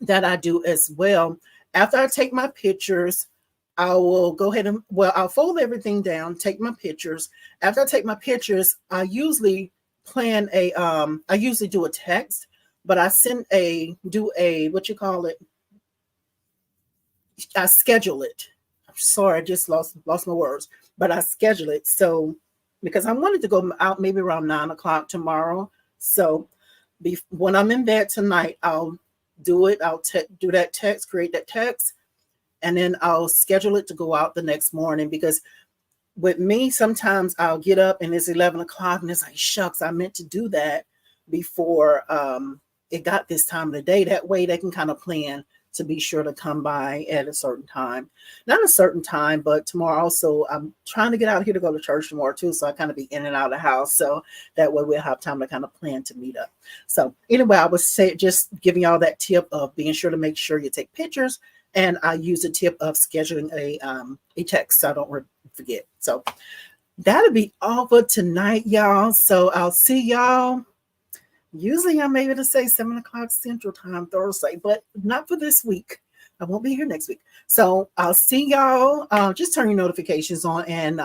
that I do as well, after I take my pictures, I will go ahead and, I'll fold everything down, take my pictures. After I take my pictures, I usually do a text, but I what you call it? I schedule it. I'm sorry, I just lost my words, but I schedule it. So, because I wanted to go out maybe around 9 o'clock tomorrow. So when I'm in bed tonight, I'll do it. I'll do that text, create that text, and then I'll schedule it to go out the next morning. Because with me, sometimes I'll get up and it's 11 o'clock and it's like, shucks, I meant to do that before it got this time of the day. That way they can kind of plan to be sure to come by at a certain time. Not a certain time, but tomorrow also, I'm trying to get out here to go to church tomorrow too. So I kind of be in and out of the house. So that way we'll have time to kind of plan to meet up. So anyway, I would say just giving y'all that tip of being sure to make sure you take pictures. And I use a tip of scheduling a text so I don't forget. So that'll be all for tonight, y'all. So I'll see y'all. Usually I'm able to say 7 o'clock Central Time Thursday, but not for this week. I won't be here next week. So I'll see y'all. Just turn your notifications on, and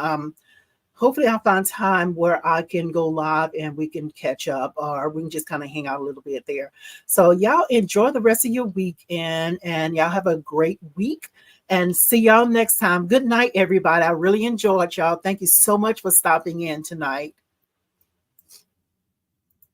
hopefully I'll find time where I can go live and we can catch up, or we can just kind of hang out a little bit there. So y'all enjoy the rest of your weekend, and y'all have a great week, and see y'all next time. Good night, everybody. I really enjoyed y'all. Thank you so much for stopping in tonight.